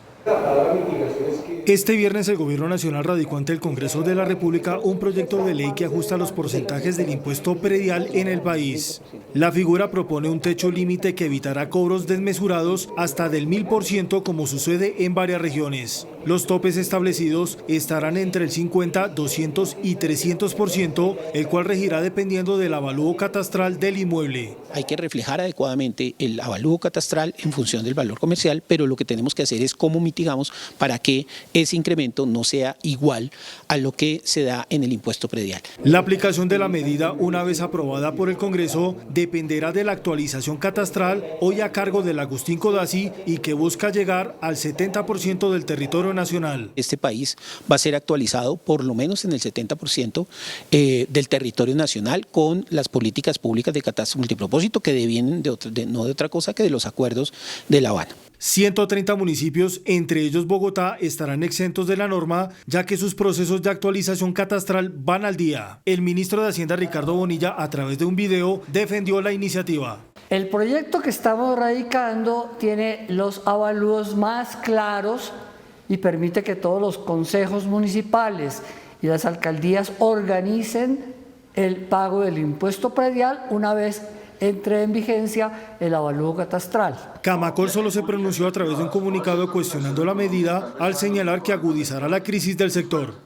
Este viernes el Gobierno Nacional radicó ante el Congreso de la República un proyecto de ley que ajusta los porcentajes del impuesto predial en el país. La figura propone un techo límite que evitará cobros desmesurados hasta del 1000% como sucede en varias regiones. Los topes establecidos estarán entre el 50, 200 y 300%, el cual regirá dependiendo del avalúo catastral del inmueble. Hay que reflejar adecuadamente el avalúo catastral en función del valor comercial, pero lo que tenemos que hacer es cómo mitigamos para que ese incremento no sea igual a lo que se da en el impuesto predial. La aplicación de la medida, una vez aprobada por el Congreso, dependerá de la actualización catastral hoy a cargo del Agustín Codazzi y que busca llegar al 70% del territorio nacional. Este país va a ser actualizado por lo menos en el 70% del territorio nacional con las políticas públicas de catastro multipropósito que devienen no de otra cosa que de los acuerdos de La Habana. 130 municipios, entre ellos Bogotá, estarán exentos de la norma, ya que sus procesos de actualización catastral van al día. El ministro de Hacienda, Ricardo Bonilla, a través de un video, defendió la iniciativa. El proyecto que estamos radicando tiene los avalúos más claros y permite que todos los consejos municipales y las alcaldías organicen el pago del impuesto predial una vez entre en vigencia el avalúo catastral. Camacol solo se pronunció a través de un comunicado cuestionando la medida al señalar que agudizará la crisis del sector.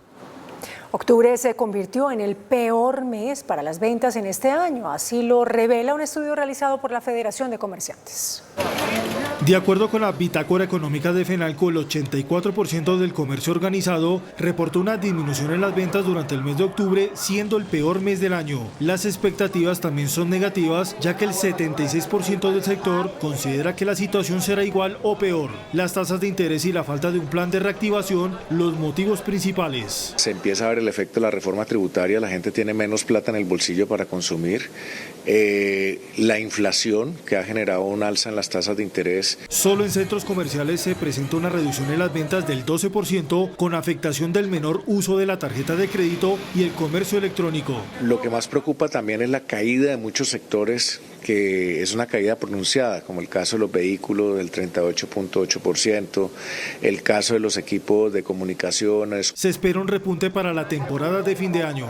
Octubre se convirtió en el peor mes para las ventas en este año, así lo revela un estudio realizado por la Federación de Comerciantes. De acuerdo con la bitácora económica de FENALCO, el 84% del comercio organizado reportó una disminución en las ventas durante el mes de octubre, siendo el peor mes del año. Las expectativas también son negativas, ya que el 76% del sector considera que la situación será igual o peor. Las tasas de interés y la falta de un plan de reactivación, los motivos principales. Se empieza a ver el efecto de la reforma tributaria, la gente tiene menos plata en el bolsillo para consumir. La inflación, que ha generado un alza en las tasas de interés. Solo en centros comerciales se presenta una reducción en las ventas del 12%, con afectación del menor uso de la tarjeta de crédito y el comercio electrónico. Lo que más preocupa también es la caída de muchos sectores, que es una caída pronunciada, como el caso de los vehículos del 38.8%, el caso de los equipos de comunicaciones. Se espera un repunte para la temporada de fin de año.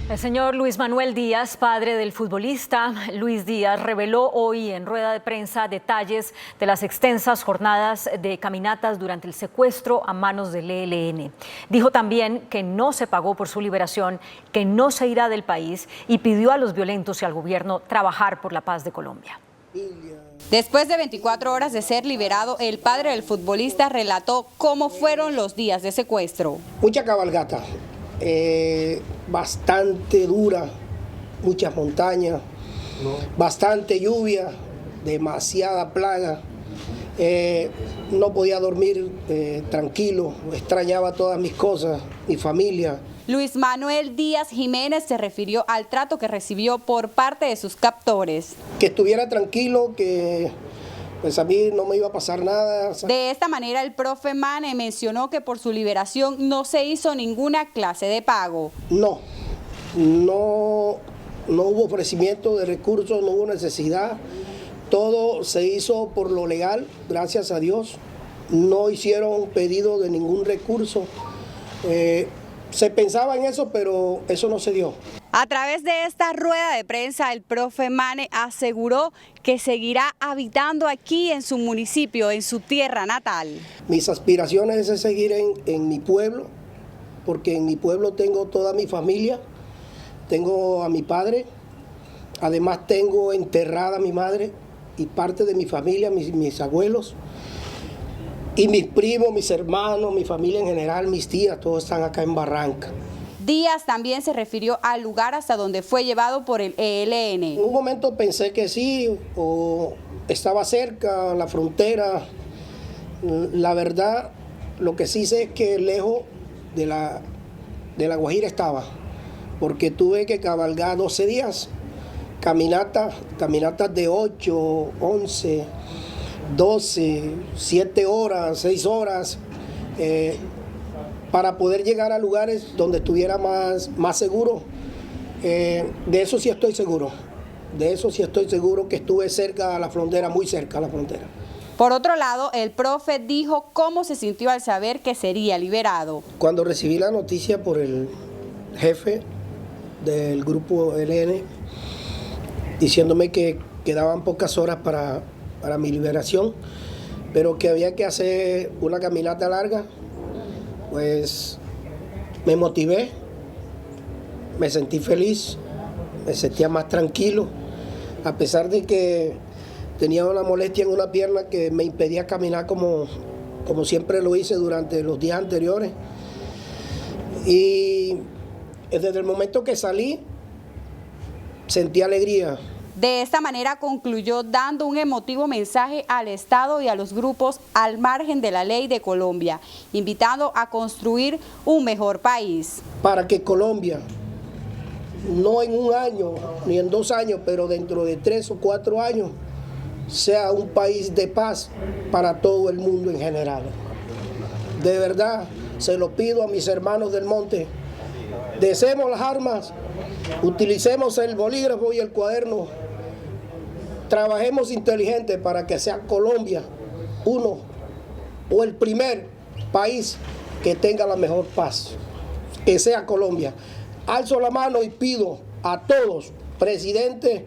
El señor Luis Manuel Díaz, padre del futbolista Luis Díaz, reveló hoy en rueda de prensa detalles de las extensas jornadas de caminatas durante el secuestro a manos del ELN. Dijo también que no se pagó por su liberación, que no se irá del país y pidió a los violentos y al gobierno trabajar por la paz de Colombia. Después de 24 horas de ser liberado, el padre del futbolista relató cómo fueron los días de secuestro. Mucha cabalgata. Bastante dura, muchas montañas, bastante lluvia, demasiada plaga. No podía dormir tranquilo, extrañaba todas mis cosas, mi familia. Luis Manuel Díaz Jiménez se refirió al trato que recibió por parte de sus captores. Que estuviera tranquilo, que pues a mí no me iba a pasar nada. De esta manera el profe Mane mencionó que por su liberación no se hizo ninguna clase de pago. No hubo ofrecimiento de recursos, no hubo necesidad. Todo se hizo por lo legal, gracias a Dios. No hicieron pedido de ningún recurso. Se pensaba en eso, pero eso no se dio. A través de esta rueda de prensa, el profe Mane aseguró que seguirá habitando aquí en su municipio, en su tierra natal. Mis aspiraciones es seguir en mi pueblo, porque en mi pueblo tengo toda mi familia, tengo a mi padre, además tengo enterrada a mi madre y parte de mi familia, mis abuelos. Y mis primos, mis hermanos, mi familia en general, mis tías, todos están acá en Barranca. Díaz también se refirió al lugar hasta donde fue llevado por el ELN. En un momento pensé que sí, o estaba cerca, la frontera. La verdad, lo que sí sé es que lejos de la Guajira estaba, porque tuve que cabalgar 12 días, caminatas de 8, 11, 12, 7 horas, 6 horas, para poder llegar a lugares donde estuviera más seguro. De eso sí estoy seguro. De eso sí estoy seguro, que estuve cerca a la frontera, muy cerca a la frontera. Por otro lado, el profe dijo cómo se sintió al saber que sería liberado. Cuando recibí la noticia por el jefe del grupo ELN, diciéndome que quedaban pocas horas para mi liberación, pero que había que hacer una caminata larga, pues me motivé, me sentí feliz, me sentía más tranquilo, a pesar de que tenía una molestia en una pierna que me impedía caminar como siempre lo hice durante los días anteriores. Y desde el momento que salí, sentí alegría. De esta manera concluyó dando un emotivo mensaje al Estado y a los grupos al margen de la ley de Colombia, invitando a construir un mejor país. Para que Colombia, no en un año ni en 2 años, pero dentro de 3 o 4 años, sea un país de paz para todo el mundo en general. De verdad, se lo pido a mis hermanos del monte, dejemos las armas, utilicemos el bolígrafo y el cuaderno trabajemos inteligente para que sea Colombia uno o el primer país que tenga la mejor paz, que sea Colombia. Alzo la mano y pido a todos, presidente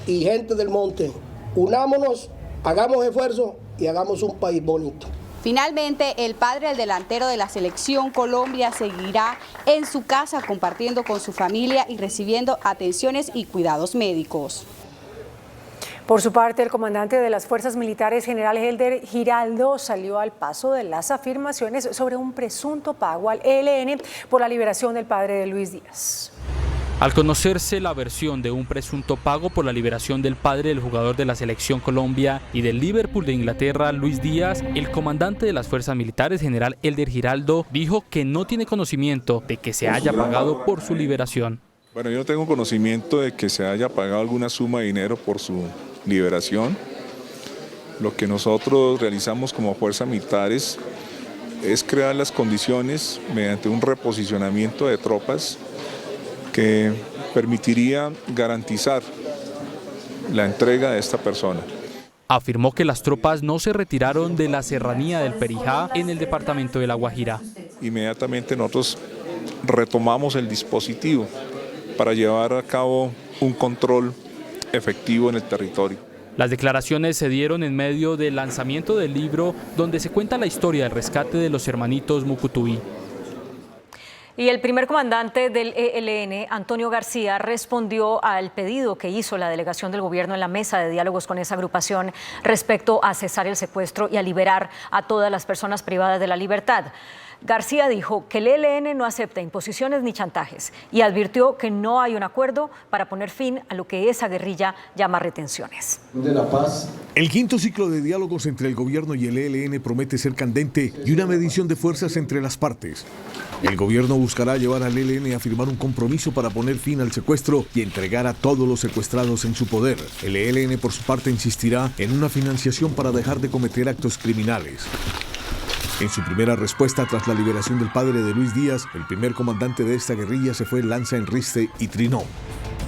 y gente del monte, unámonos, hagamos esfuerzo y hagamos un país bonito. Finalmente, el padre del delantero de la selección Colombia seguirá en su casa compartiendo con su familia y recibiendo atenciones y cuidados médicos. Por su parte, el comandante de las Fuerzas Militares, general Elder Giraldo, salió al paso de las afirmaciones sobre un presunto pago al ELN por la liberación del padre de Luis Díaz. Al conocerse la versión de un presunto pago por la liberación del padre del jugador de la Selección Colombia y del Liverpool de Inglaterra, Luis Díaz, el comandante de las Fuerzas Militares, general Elder Giraldo, dijo que no tiene conocimiento de que se haya pagado por su liberación. Bueno, yo no tengo conocimiento de que se haya pagado alguna suma de dinero por su liberación. Lo que nosotros realizamos como fuerzas militares es crear las condiciones mediante un reposicionamiento de tropas que permitiría garantizar la entrega de esta persona. Afirmó que las tropas no se retiraron de la serranía del Perijá en el departamento de La Guajira. Inmediatamente nosotros retomamos el dispositivo para llevar a cabo un control efectivo en el territorio. Las declaraciones se dieron en medio del lanzamiento del libro donde se cuenta la historia del rescate de los hermanitos Mucutubí. Y el primer comandante del ELN, Antonio García, respondió al pedido que hizo la delegación del gobierno en la mesa de diálogos con esa agrupación respecto a cesar el secuestro y a liberar a todas las personas privadas de la libertad. García dijo que el ELN no acepta imposiciones ni chantajes y advirtió que no hay un acuerdo para poner fin a lo que esa guerrilla llama retenciones. El quinto ciclo de diálogos entre el gobierno y el ELN promete ser candente y una medición de fuerzas entre las partes. El gobierno buscará llevar al ELN a firmar un compromiso para poner fin al secuestro y entregar a todos los secuestrados en su poder. El ELN, por su parte, insistirá en una financiación para dejar de cometer actos criminales. En su primera respuesta tras la liberación del padre de Luis Díaz, el primer comandante de esta guerrilla se fue lanza en riste y trinó.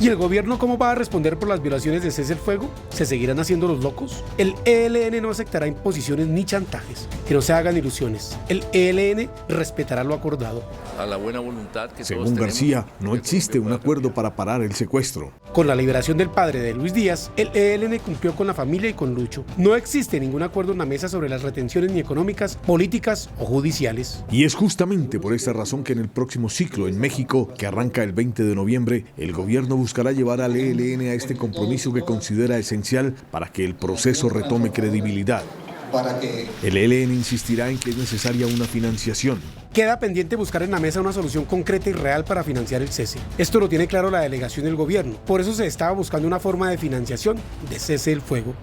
¿Y el gobierno cómo va a responder por las violaciones de cese el fuego? ¿Se seguirán haciendo los locos? El ELN no aceptará imposiciones ni chantajes. Que no se hagan ilusiones. El ELN respetará lo acordado. A la buena voluntad que Según García, no existe un acuerdo para parar el secuestro. Con la liberación del padre de Luis Díaz, el ELN cumplió con la familia y con Lucho. No existe ningún acuerdo en la mesa sobre las retenciones ni económicas, políticas o judiciales. Y es justamente por esta razón que en el próximo ciclo en México, que arranca el 20 de noviembre, el gobierno buscará llevar al ELN a este compromiso que considera esencial para que el proceso retome credibilidad. El ELN insistirá en que es necesaria una financiación. Queda pendiente buscar en la mesa una solución concreta y real para financiar el cese. Esto lo tiene claro la delegación del gobierno. Por eso se estaba buscando una forma de financiación de cese del fuego.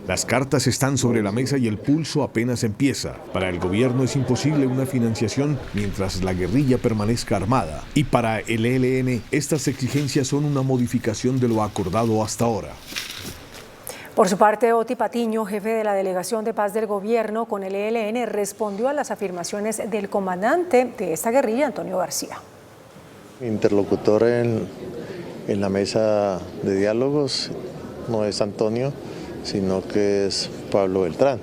Las cartas están sobre la mesa y el pulso apenas empieza. Para el gobierno es imposible una financiación mientras la guerrilla permanezca armada. Y para el ELN, estas exigencias son una modificación de lo acordado hasta ahora. Por su parte, Oti Patiño, jefe de la Delegación de Paz del Gobierno con el ELN, respondió a las afirmaciones del comandante de esta guerrilla, Antonio García. Interlocutor en la mesa de diálogos no es Antonio, sino que es Pablo Beltrán.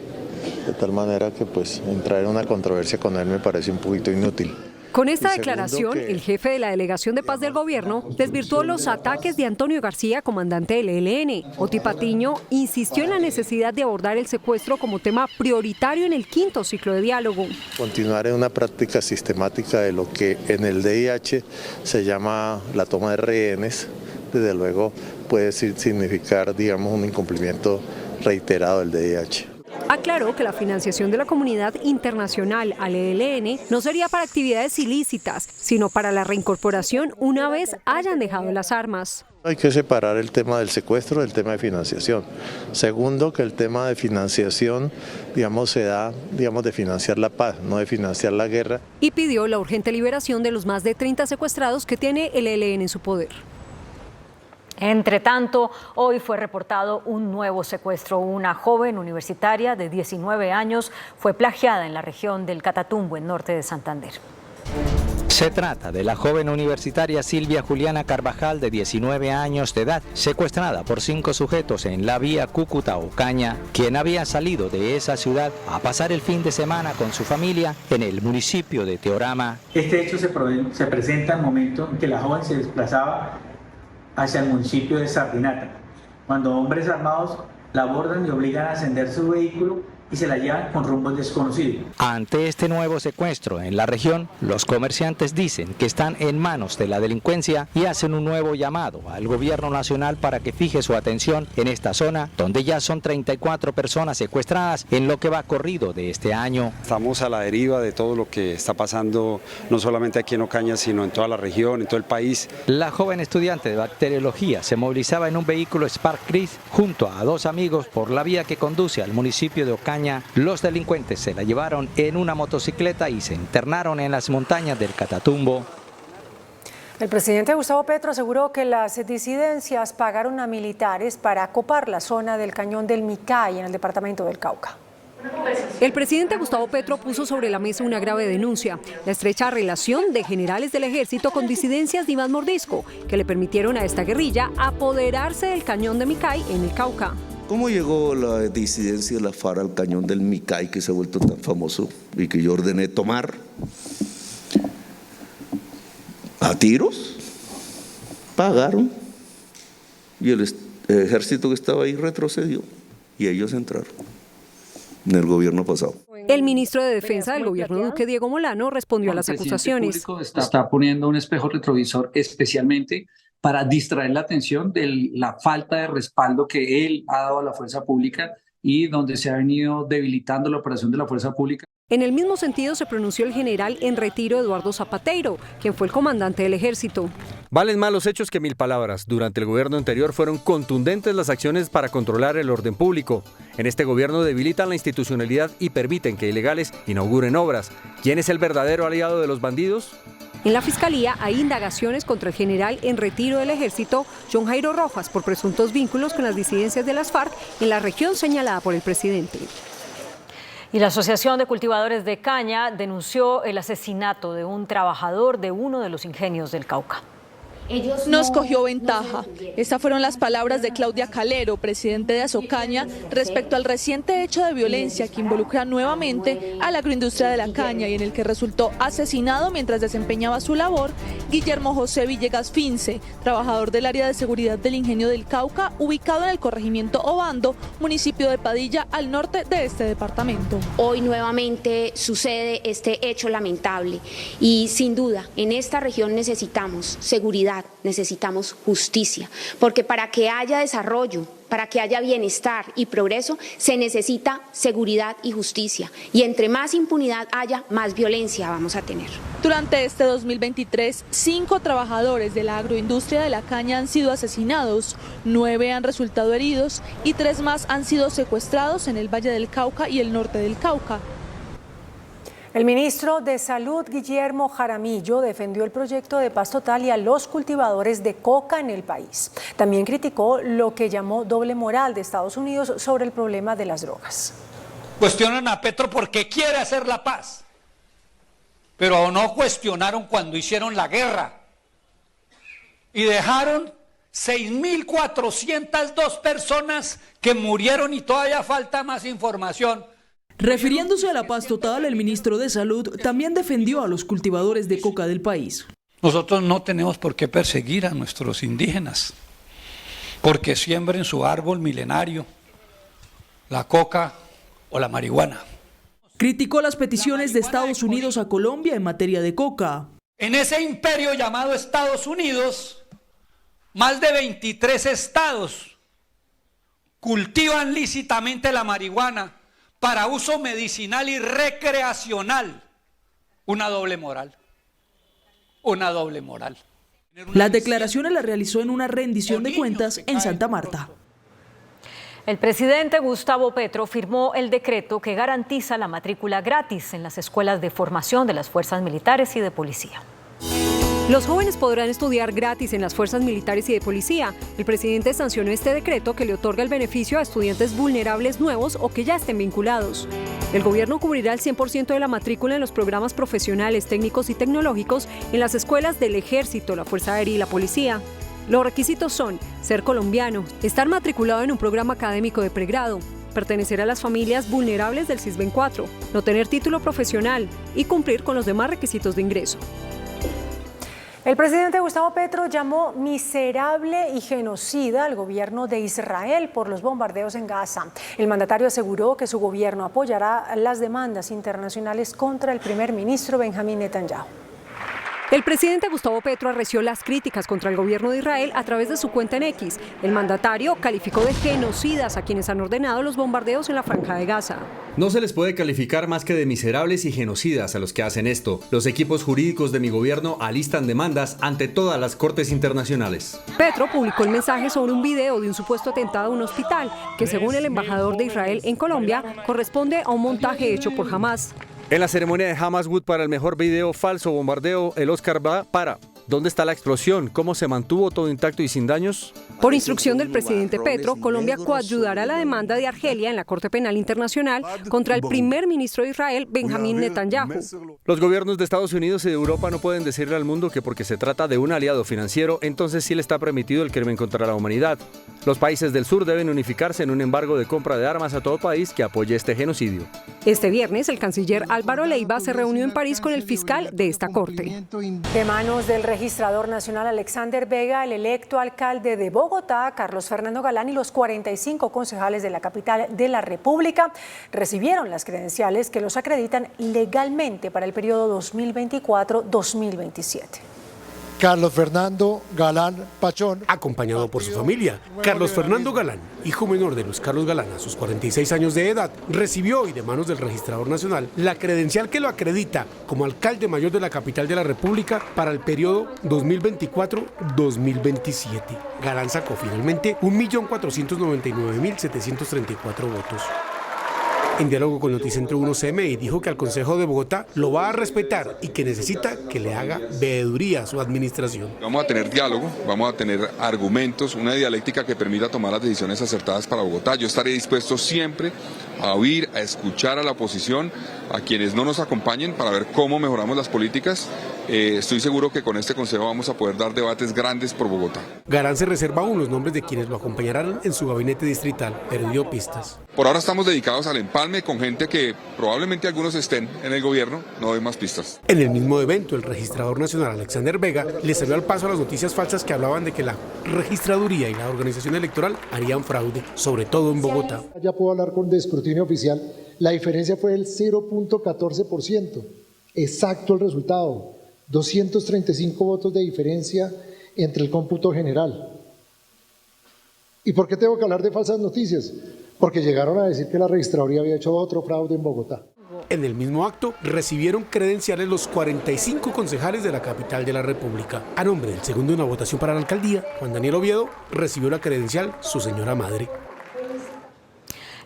De tal manera que pues entrar en una controversia con él me parece un poquito inútil. Con esta declaración, el jefe de la Delegación de Paz del Gobierno desvirtuó los ataques de Antonio García, comandante del ELN. Oti Patiño insistió en la necesidad de abordar el secuestro como tema prioritario en el quinto ciclo de diálogo. Continuar en una práctica sistemática de lo que en el DIH se llama la toma de rehenes, desde luego puede significar, digamos, un incumplimiento reiterado del DIH. Aclaró que la financiación de la comunidad internacional al ELN no sería para actividades ilícitas, sino para la reincorporación una vez hayan dejado las armas. Hay que separar el tema del secuestro del tema de financiación. Segundo, que el tema de financiación, digamos, se da, digamos, de financiar la paz, no de financiar la guerra. Y pidió la urgente liberación de los más de 30 secuestrados que tiene el ELN en su poder. Entre tanto, hoy fue reportado un nuevo secuestro. Una joven universitaria de 19 años fue plagiada en la región del Catatumbo, en norte de Santander. Se trata de la joven universitaria Silvia Juliana Carvajal, de 19 años de edad, secuestrada por 5 sujetos en la vía Cúcuta-Ocaña, quien había salido de esa ciudad a pasar el fin de semana con su familia en el municipio de Teorama. Este hecho se presenta en el momento en que la joven se desplazaba hacia el municipio de Sardinata, cuando hombres armados la abordan y obligan a ascender su vehículo y se la llevan con rumbos desconocidos. Ante este nuevo secuestro en la región, los comerciantes dicen que están en manos de la delincuencia y hacen un nuevo llamado al gobierno nacional para que fije su atención en esta zona, donde ya son 34 personas secuestradas en lo que va corrido de este año. Estamos a la deriva de todo lo que está pasando, no solamente aquí en Ocaña, sino en toda la región, en todo el país. La joven estudiante de bacteriología se movilizaba en un vehículo Spark Gris junto a 2 amigos por la vía que conduce al municipio de Ocaña. Los delincuentes se la llevaron en una motocicleta y se internaron en las montañas del Catatumbo. El presidente Gustavo Petro aseguró que las disidencias pagaron a militares para copar la zona del cañón del Micay en el departamento del Cauca. El presidente Gustavo Petro puso sobre la mesa una grave denuncia: la estrecha relación de generales del ejército con disidencias de Iván Mordisco, que le permitieron a esta guerrilla apoderarse del cañón de Micay en el Cauca. ¿Cómo llegó la disidencia de la FARC al cañón del Micay, que se ha vuelto tan famoso y que yo ordené tomar? ¿A tiros? Pagaron y el ejército que estaba ahí retrocedió y ellos entraron en el gobierno pasado. El ministro de Defensa del gobierno Duque, Diego Molano, respondió a las acusaciones. Está poniendo un espejo retrovisor especialmente para distraer la atención de la falta de respaldo que él ha dado a la fuerza pública y donde se ha venido debilitando la operación de la fuerza pública. En el mismo sentido se pronunció el general en retiro Eduardo Zapateiro, quien fue el comandante del ejército. Valen más los hechos que 1000 palabras. Durante el gobierno anterior fueron contundentes las acciones para controlar el orden público. En este gobierno debilitan la institucionalidad y permiten que ilegales inauguren obras. ¿Quién es el verdadero aliado de los bandidos? En la Fiscalía hay indagaciones contra el general en retiro del ejército, John Jairo Rojas, por presuntos vínculos con las disidencias de las FARC en la región señalada por el presidente. Y la Asociación de Cultivadores de Caña denunció el asesinato de un trabajador de uno de los ingenios del Cauca. Nos cogió ventaja. Estas fueron las palabras de Claudia Calero, presidente de Asocaña, respecto al reciente hecho de violencia que involucra nuevamente a la agroindustria de la caña y en el que resultó asesinado mientras desempeñaba su labor Guillermo José Villegas Fince, trabajador del área de seguridad del ingenio del Cauca, ubicado en el corregimiento Obando, municipio de Padilla, al norte de este departamento. Hoy nuevamente sucede este hecho lamentable y sin duda en esta región necesitamos seguridad, necesitamos justicia, porque para que haya desarrollo, para que haya bienestar y progreso, se necesita seguridad y justicia. Y entre más impunidad haya, más violencia vamos a tener. Durante este 2023, 5 trabajadores de la agroindustria de la caña han sido asesinados, 9 han resultado heridos y 3 más han sido secuestrados en el Valle del Cauca y el norte del Cauca. El ministro de Salud, Guillermo Jaramillo, defendió el proyecto de paz total y a los cultivadores de coca en el país. También criticó lo que llamó doble moral de Estados Unidos sobre el problema de las drogas. Cuestionan a Petro porque quiere hacer la paz, pero no cuestionaron cuando hicieron la guerra y dejaron 6.402 personas que murieron y todavía falta más información. Refiriéndose a la paz total, el ministro de Salud también defendió a los cultivadores de coca del país. Nosotros no tenemos por qué perseguir a nuestros indígenas, porque siembren su árbol milenario, la coca o la marihuana. Criticó las peticiones de Estados Unidos a Colombia en materia de coca. En ese imperio llamado Estados Unidos, más de 23 estados cultivan lícitamente la marihuana para uso medicinal y recreacional. Una doble moral. Una doble moral. Las declaraciones las realizó en una rendición de cuentas en Santa Marta. El presidente Gustavo Petro firmó el decreto que garantiza la matrícula gratis en las escuelas de formación de las fuerzas militares y de policía. Los jóvenes podrán estudiar gratis en las fuerzas militares y de policía. El presidente sancionó este decreto que le otorga el beneficio a estudiantes vulnerables nuevos o que ya estén vinculados. El gobierno cubrirá el 100% de la matrícula en los programas profesionales, técnicos y tecnológicos en las escuelas del Ejército, la Fuerza Aérea y la Policía. Los requisitos son ser colombiano, estar matriculado en un programa académico de pregrado, pertenecer a las familias vulnerables del CISBEN 4, no tener título profesional y cumplir con los demás requisitos de ingreso. El presidente Gustavo Petro llamó miserable y genocida al gobierno de Israel por los bombardeos en Gaza. El mandatario aseguró que su gobierno apoyará las demandas internacionales contra el primer ministro Benjamín Netanyahu. El presidente Gustavo Petro arreció las críticas contra el gobierno de Israel a través de su cuenta en X. El mandatario calificó de genocidas a quienes han ordenado los bombardeos en la Franja de Gaza. No se les puede calificar más que de miserables y genocidas a los que hacen esto. Los equipos jurídicos de mi gobierno alistan demandas ante todas las cortes internacionales. Petro publicó el mensaje sobre un video de un supuesto atentado a un hospital, que según el embajador de Israel en Colombia, corresponde a un montaje hecho por Hamas. En la ceremonia de Hamas Wood para el mejor video falso bombardeo, el Oscar va para ¿dónde está la explosión? ¿Cómo se mantuvo todo intacto y sin daños? Por instrucción del presidente Petro, Colombia coadyudará la demanda de Argelia en la Corte Penal Internacional contra el primer ministro de Israel, Benjamín Netanyahu. Los gobiernos de Estados Unidos y de Europa no pueden decirle al mundo que porque se trata de un aliado financiero, entonces sí le está permitido el crimen contra la humanidad. Los países del sur deben unificarse en un embargo de compra de armas a todo país que apoye este genocidio. Este viernes, el canciller Álvaro Leiva se reunió en París con el fiscal de esta corte. De manos del registrador nacional Alexander Vega, el electo alcalde de Bogotá, Carlos Fernando Galán, y los 45 concejales de la capital de la República recibieron las credenciales que los acreditan legalmente para el periodo 2024-2027. Carlos Fernando Galán Pachón, acompañado por su familia. Carlos Fernando Galán, hijo menor de Luis Carlos Galán, a sus 46 años de edad, recibió hoy de manos del registrador nacional la credencial que lo acredita como alcalde mayor de la capital de la República para el periodo 2024-2027. Galán sacó finalmente 1.499.734 votos. En diálogo con Noticentro 1 CMI dijo que al Consejo de Bogotá lo va a respetar y que necesita que le haga veeduría a su administración. Vamos a tener diálogo, vamos a tener argumentos, una dialéctica que permita tomar las decisiones acertadas para Bogotá. Yo estaré dispuesto siempre a oír, a escuchar a la oposición, a quienes no nos acompañen para ver cómo mejoramos las políticas. Estoy seguro que con este consejo vamos a poder dar debates grandes por Bogotá. Galán se reserva aún los nombres de quienes lo acompañarán en su gabinete distrital, pero dio pistas. Por ahora estamos dedicados al empalme con gente que probablemente algunos estén en el gobierno, no doy más pistas. En el mismo evento, el registrador nacional Alexander Vega le salió al paso a las noticias falsas que hablaban de que la registraduría y la organización electoral harían fraude, sobre todo en Bogotá. Ya puedo hablar con de escrutinio oficial, la diferencia fue del 0.14%, exacto el resultado, 235 votos de diferencia entre el cómputo general. ¿Y por qué tengo que hablar de falsas noticias? Porque llegaron a decir que la registraduría había hecho otro fraude en Bogotá. En el mismo acto recibieron credenciales los 45 concejales de la capital de la República. A nombre del segundo en la votación para la alcaldía, Juan Daniel Oviedo, recibió la credencial su señora madre.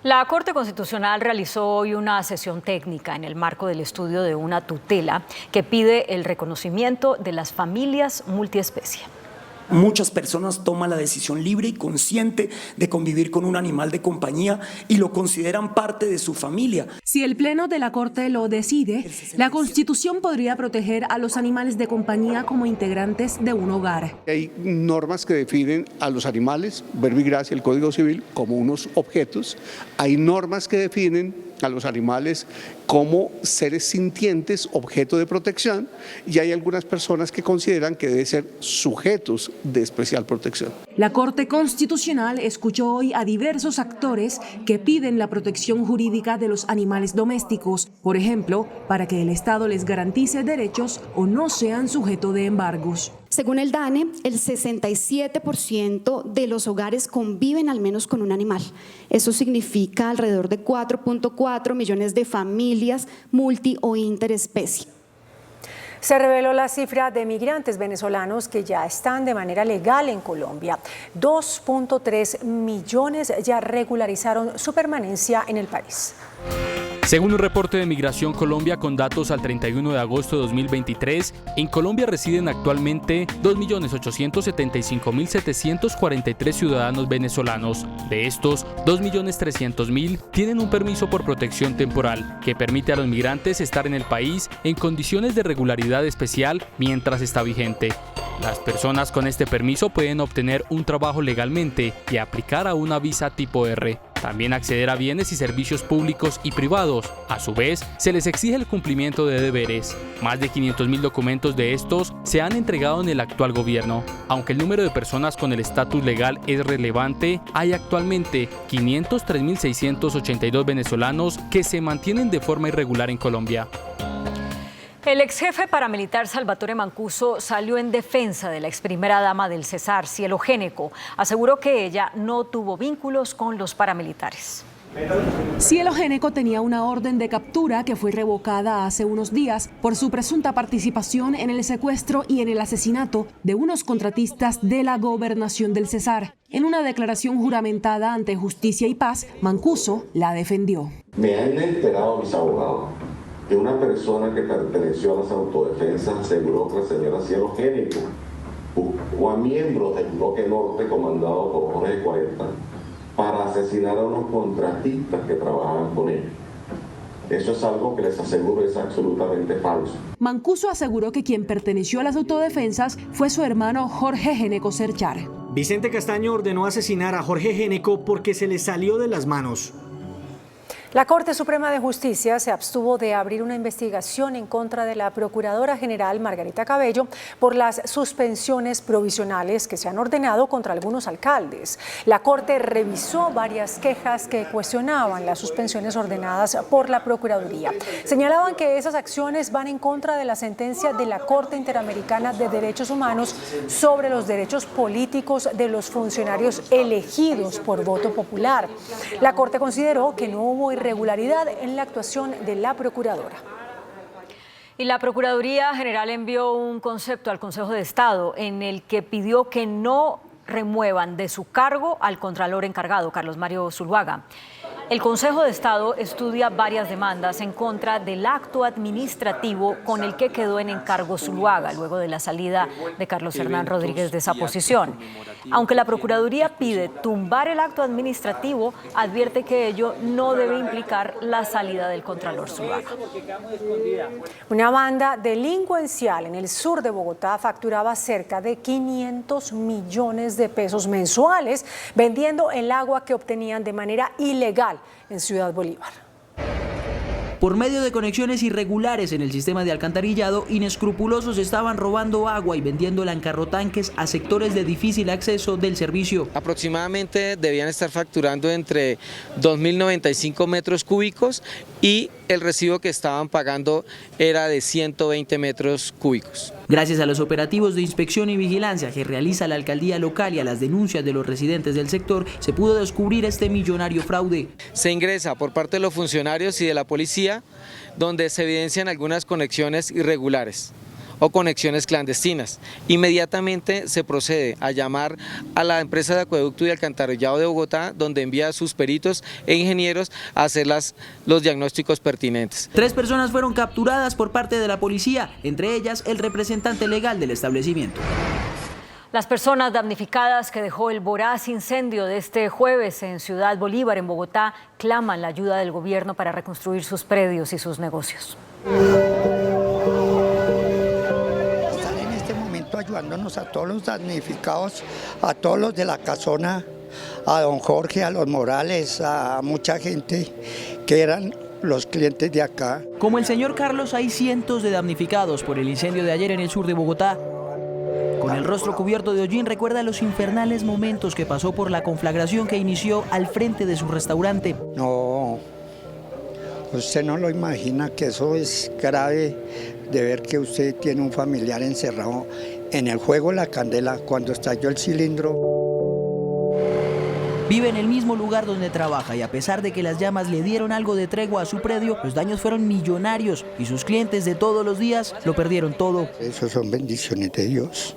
La Corte Constitucional realizó hoy una sesión técnica en el marco del estudio de una tutela que pide el reconocimiento de las familias multiespecie. Muchas personas toman la decisión libre y consciente de convivir con un animal de compañía y lo consideran parte de su familia. Si el Pleno de la Corte lo decide, la Constitución podría proteger a los animales de compañía como integrantes de un hogar. Hay normas que definen a los animales, verbo y gracia, el Código Civil, como unos objetos. Hay normas que definen a los animales como seres sintientes, objeto de protección, y hay algunas personas que consideran que deben ser sujetos de especial protección. La Corte Constitucional escuchó hoy a diversos actores que piden la protección jurídica de los animales domésticos, por ejemplo, para que el Estado les garantice derechos o no sean sujeto de embargos. Según el DANE, el 67% de los hogares conviven al menos con un animal. Eso significa alrededor de 4.4 millones de familias multi o interespecie. Se reveló la cifra de migrantes venezolanos que ya están de manera legal en Colombia. 2.3 millones ya regularizaron su permanencia en el país. Según un reporte de Migración Colombia con datos al 31 de agosto de 2023, en Colombia residen actualmente 2.875.743 ciudadanos venezolanos. De estos, 2.300.000 tienen un permiso por protección temporal, que permite a los migrantes estar en el país en condiciones de regularidad especial mientras está vigente. Las personas con este permiso pueden obtener un trabajo legalmente y aplicar a una visa tipo R. También acceder a bienes y servicios públicos y privados. A su vez, se les exige el cumplimiento de deberes. Más de 500.000 documentos de estos se han entregado en el actual gobierno. Aunque el número de personas con el estatus legal es relevante, hay actualmente 503.682 venezolanos que se mantienen de forma irregular en Colombia. El ex jefe paramilitar Salvatore Mancuso salió en defensa de la ex primera dama del Cesar, Cielo Géneco. Aseguró que ella no tuvo vínculos con los paramilitares. Cielo Géneco tenía una orden de captura que fue revocada hace unos días por su presunta participación en el secuestro y en el asesinato de unos contratistas de la gobernación del Cesar. En una declaración juramentada ante Justicia y Paz, Mancuso la defendió. Me han enterado mis abogados que una persona que perteneció a las autodefensas aseguró que la señora Cielo Géneco o a miembros del bloque norte comandado por Jorge 40 para asesinar a unos contratistas que trabajaban con él. Eso es algo que les aseguro es absolutamente falso. Mancuso aseguró que quien perteneció a las autodefensas fue su hermano Jorge Géneco Cerchar. Vicente Castaño ordenó asesinar a Jorge Géneco porque se le salió de las manos. La Corte Suprema de Justicia se abstuvo de abrir una investigación en contra de la Procuradora General Margarita Cabello por las suspensiones provisionales que se han ordenado contra algunos alcaldes. La Corte revisó varias quejas que cuestionaban las suspensiones ordenadas por la Procuraduría. Señalaban que esas acciones van en contra de la sentencia de la Corte Interamericana de Derechos Humanos sobre los derechos políticos de los funcionarios elegidos por voto popular. La Corte consideró que no hubo irregularidad en la actuación de la Procuradora. Y la Procuraduría General envió un concepto al Consejo de Estado en el que pidió que no remuevan de su cargo al Contralor encargado, Carlos Mario Zuluaga. El Consejo de Estado estudia varias demandas en contra del acto administrativo con el que quedó en encargo Zuluaga luego de la salida de Carlos Hernán Rodríguez de esa posición. Aunque la Procuraduría pide tumbar el acto administrativo, advierte que ello no debe implicar la salida del Contralor Zuluaga. Una banda delincuencial en el sur de Bogotá facturaba cerca de 500 millones de pesos mensuales vendiendo el agua que obtenían de manera ilegal en Ciudad Bolívar. Por medio de conexiones irregulares en el sistema de alcantarillado, inescrupulosos estaban robando agua y vendiéndola en carrotanques a sectores de difícil acceso del servicio. Aproximadamente debían estar facturando entre 2.095 metros cúbicos y el recibo que estaban pagando era de 120 metros cúbicos. Gracias a los operativos de inspección y vigilancia que realiza la alcaldía local y a las denuncias de los residentes del sector, se pudo descubrir este millonario fraude. Se ingresa por parte de los funcionarios y de la policía, donde se evidencian algunas conexiones irregulares o conexiones clandestinas. Inmediatamente se procede a llamar a la empresa de acueducto y alcantarillado de Bogotá, donde envía a sus peritos e ingenieros a hacer los diagnósticos pertinentes. 3 personas fueron capturadas por parte de la policía, entre ellas el representante legal del establecimiento. Las personas damnificadas que dejó el voraz incendio de este jueves en Ciudad Bolívar, en Bogotá, claman la ayuda del gobierno para reconstruir sus predios y sus negocios. Ayudándonos a todos los damnificados, a todos los de la casona, a don Jorge, a los Morales, a mucha gente que eran los clientes de acá. Como el señor Carlos, hay cientos de damnificados por el incendio de ayer en el sur de Bogotá. Con el rostro cubierto de hollín recuerda los infernales momentos que pasó por la conflagración que inició al frente de su restaurante. No, usted no lo imagina que eso es grave de ver que usted tiene un familiar encerrado en el juego La Candela cuando estalló el cilindro. Vive en el mismo lugar donde trabaja y a pesar de que las llamas le dieron algo de tregua a su predio, los daños fueron millonarios y sus clientes de todos los días lo perdieron todo. Eso son bendiciones de Dios.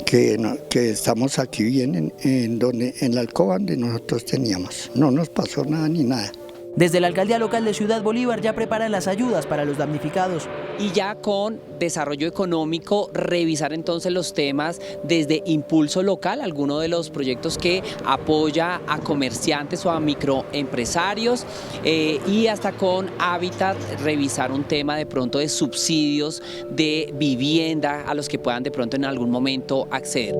Que estamos aquí bien en la alcoba donde nosotros teníamos. No nos pasó nada ni nada. Desde la alcaldía local de Ciudad Bolívar ya preparan las ayudas para los damnificados. Y ya con desarrollo económico, revisar entonces los temas desde impulso local, alguno de los proyectos que apoya a comerciantes o a microempresarios, y hasta con Hábitat revisar un tema de pronto de subsidios de vivienda a los que puedan de pronto en algún momento acceder.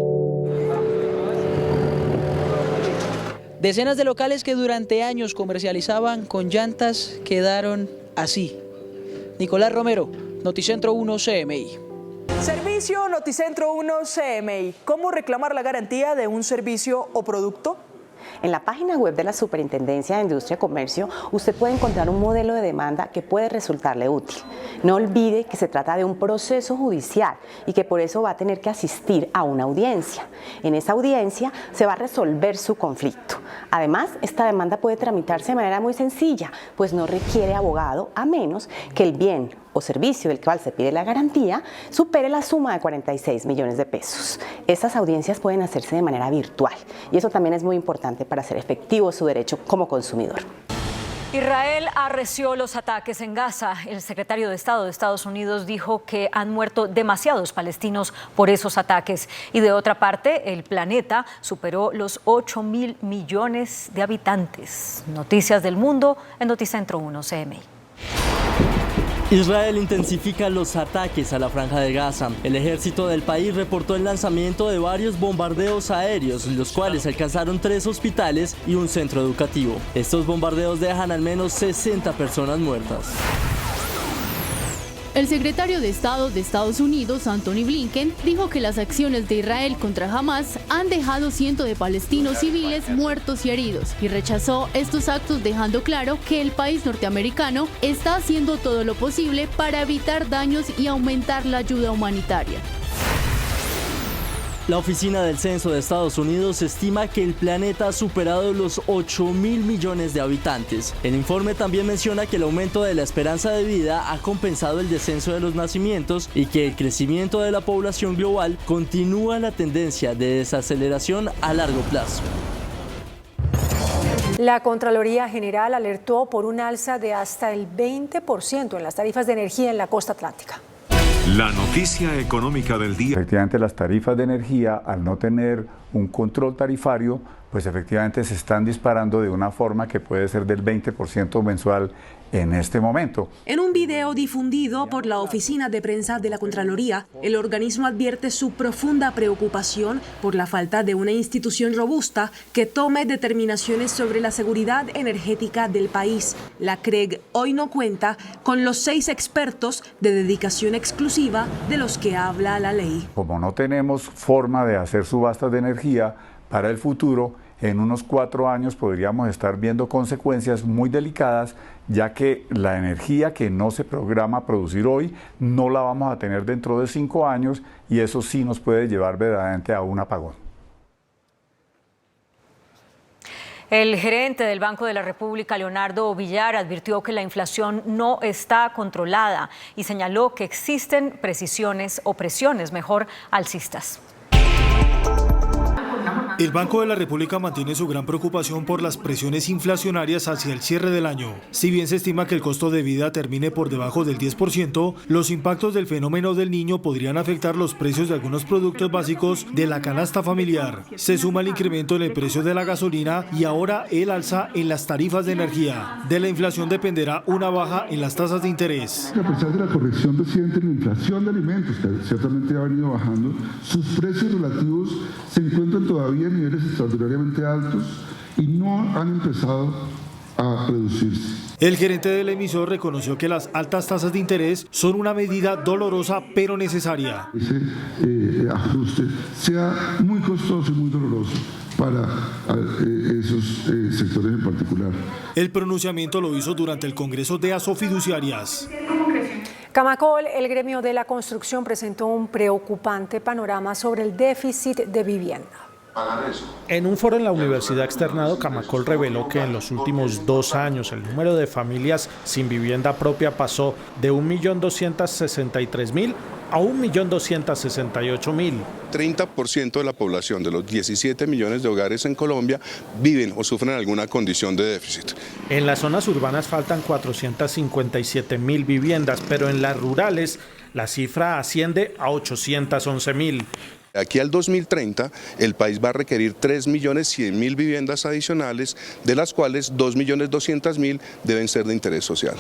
Decenas de locales que durante años comercializaban con llantas quedaron así. Nicolás Romero, Noticentro 1 CMI. Servicio Noticentro 1 CMI. ¿Cómo reclamar la garantía de un servicio o producto? En la página web de la Superintendencia de Industria y Comercio, usted puede encontrar un modelo de demanda que puede resultarle útil. No olvide que se trata de un proceso judicial y que por eso va a tener que asistir a una audiencia. En esa audiencia se va a resolver su conflicto. Además, esta demanda puede tramitarse de manera muy sencilla, pues no requiere abogado a menos que el bien o servicio del cual se pide la garantía supere la suma de 46 millones de pesos. Estas audiencias pueden hacerse de manera virtual y eso también es muy importante para hacer efectivo su derecho como consumidor. Israel arreció los ataques en Gaza. El secretario de Estado de Estados Unidos dijo que han muerto demasiados palestinos por esos ataques. Y de otra parte, el planeta superó los 8.000 millones de habitantes. Noticias del mundo en Noticentro 1 CMI. Israel intensifica los ataques a la Franja de Gaza. El ejército del país reportó el lanzamiento de varios bombardeos aéreos, los cuales alcanzaron 3 hospitales y un centro educativo. Estos bombardeos dejan al menos 60 personas muertas. El secretario de Estado de Estados Unidos, Antony Blinken, dijo que las acciones de Israel contra Hamas han dejado cientos de palestinos civiles muertos y heridos, y rechazó estos actos dejando claro que el país norteamericano está haciendo todo lo posible para evitar daños y aumentar la ayuda humanitaria. La Oficina del Censo de Estados Unidos estima que el planeta ha superado los 8.000 millones de habitantes. El informe también menciona que el aumento de la esperanza de vida ha compensado el descenso de los nacimientos y que el crecimiento de la población global continúa la tendencia de desaceleración a largo plazo. La Contraloría General alertó por un alza de hasta el 20% en las tarifas de energía en la costa atlántica. La noticia económica del día. Efectivamente, las tarifas de energía, al no tener un control tarifario, pues efectivamente se están disparando de una forma que puede ser del 20% mensual en este momento. En un video difundido por la Oficina de Prensa de la Contraloría, el organismo advierte su profunda preocupación por la falta de una institución robusta que tome determinaciones sobre la seguridad energética del país. La CREG hoy no cuenta con los 6 expertos de dedicación exclusiva de los que habla la ley. Como no tenemos forma de hacer subastas de energía para el futuro, en unos 4 años podríamos estar viendo consecuencias muy delicadas, ya que la energía que no se programa producir hoy no la vamos a tener dentro de 5 años y eso sí nos puede llevar verdaderamente a un apagón. El gerente del Banco de la República, Leonardo Villar, advirtió que la inflación no está controlada y señaló que existen presiones alcistas. El Banco de la República mantiene su gran preocupación por las presiones inflacionarias hacia el cierre del año. Si bien se estima que el costo de vida termine por debajo del 10%, los impactos del fenómeno del Niño podrían afectar los precios de algunos productos básicos de la canasta familiar. Se suma el incremento en el precio de la gasolina y ahora el alza en las tarifas de energía. De la inflación dependerá una baja en las tasas de interés. A pesar de la corrección reciente en la inflación de alimentos, que ciertamente ha venido bajando, sus precios relativos se encuentran todavía en niveles extraordinariamente altos y no han empezado a reducirse. El gerente del emisor reconoció que las altas tasas de interés son una medida dolorosa pero necesaria. Ese ajuste sea muy costoso y muy doloroso para esos sectores en particular. El pronunciamiento lo hizo durante el Congreso de Asofiduciarias. Camacol, el gremio de la construcción, presentó un preocupante panorama sobre el déficit de vivienda. En un foro en la Universidad Externado, Camacol reveló que en los últimos 2 años el número de familias sin vivienda propia pasó de 1.263.000 a 1.268.000. 30% de la población de los 17 millones de hogares en Colombia viven o sufren alguna condición de déficit. En las zonas urbanas faltan 457.000 viviendas, pero en las rurales la cifra asciende a 811.000. Aquí al 2030, el país va a requerir 3.100.000 viviendas adicionales, de las cuales 2.200.000 deben ser de interés social.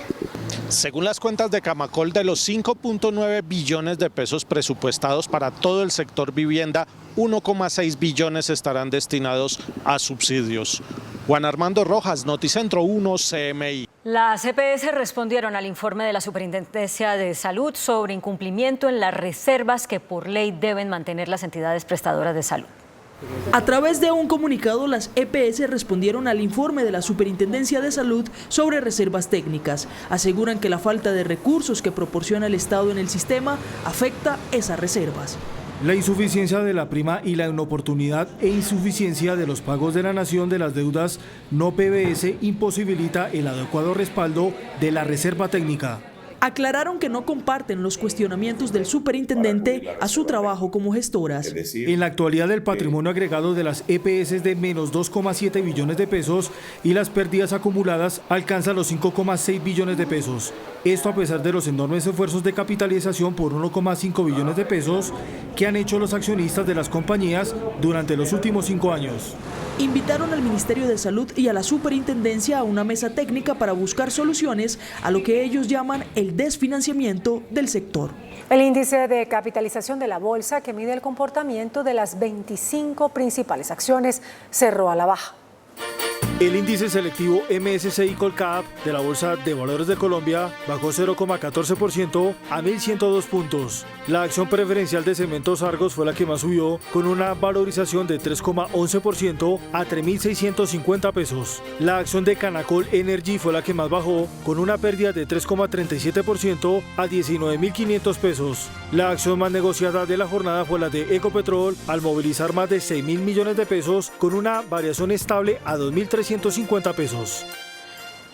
Según las cuentas de Camacol, de los 5.9 billones de pesos presupuestados para todo el sector vivienda, 1,6 billones estarán destinados a subsidios. Juan Armando Rojas, Noticentro 1, CMI. Las EPS respondieron al informe de la Superintendencia de Salud sobre incumplimiento en las reservas que por ley deben mantener las entidades prestadoras de salud. A través de un comunicado, las EPS respondieron al informe de la Superintendencia de Salud sobre reservas técnicas. Aseguran que la falta de recursos que proporciona el Estado en el sistema afecta esas reservas. La insuficiencia de la prima y la inoportunidad e insuficiencia de los pagos de la nación de las deudas no PBS imposibilita el adecuado respaldo de la reserva técnica. Aclararon que no comparten los cuestionamientos del superintendente a su trabajo como gestoras. En la actualidad, el patrimonio agregado de las EPS es de menos 2,7 billones de pesos y las pérdidas acumuladas alcanzan los 5,6 billones de pesos. Esto a pesar de los enormes esfuerzos de capitalización por 1,5 billones de pesos que han hecho los accionistas de las compañías durante los últimos 5 años. Invitaron al Ministerio de Salud y a la Superintendencia a una mesa técnica para buscar soluciones a lo que ellos llaman el desfinanciamiento del sector. El índice de capitalización de la bolsa, que mide el comportamiento de las 25 principales acciones, cerró a la baja. El índice selectivo MSCI Colcap de la Bolsa de Valores de Colombia bajó 0,14% a 1.102 puntos. La acción preferencial de Cementos Argos fue la que más subió, con una valorización de 3,11% a 3.650 pesos. La acción de Canacol Energy fue la que más bajó, con una pérdida de 3,37% a 19.500 pesos. La acción más negociada de la jornada fue la de Ecopetrol, al movilizar más de 6.000 millones de pesos, con una variación estable a 2.350 pesos.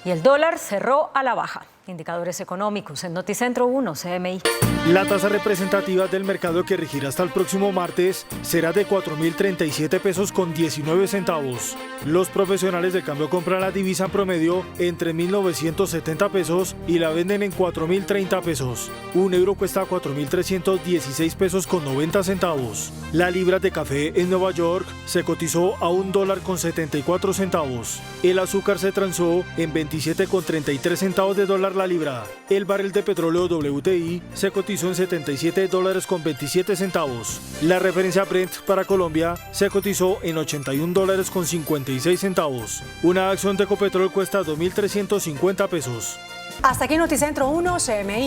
Y el dólar cerró a la baja. Indicadores económicos en Noticentro 1, CMI. La tasa representativa del mercado que regirá hasta el próximo martes será de 4.037 pesos con 19 centavos. Los profesionales del cambio compran la divisa en promedio en 3.970 pesos y la venden en 4.030 pesos. Un euro cuesta 4.316 pesos con 90 centavos. La libra de café en Nueva York se cotizó a $1.74. El azúcar se transó en 27,33 centavos de dólar la libra. El barril de petróleo WTI se cotizó en $77.27. La referencia Brent para Colombia se cotizó en $81.56. Una acción de Ecopetrol cuesta 2.350 pesos. Hasta aquí Noticentro 1, CMI.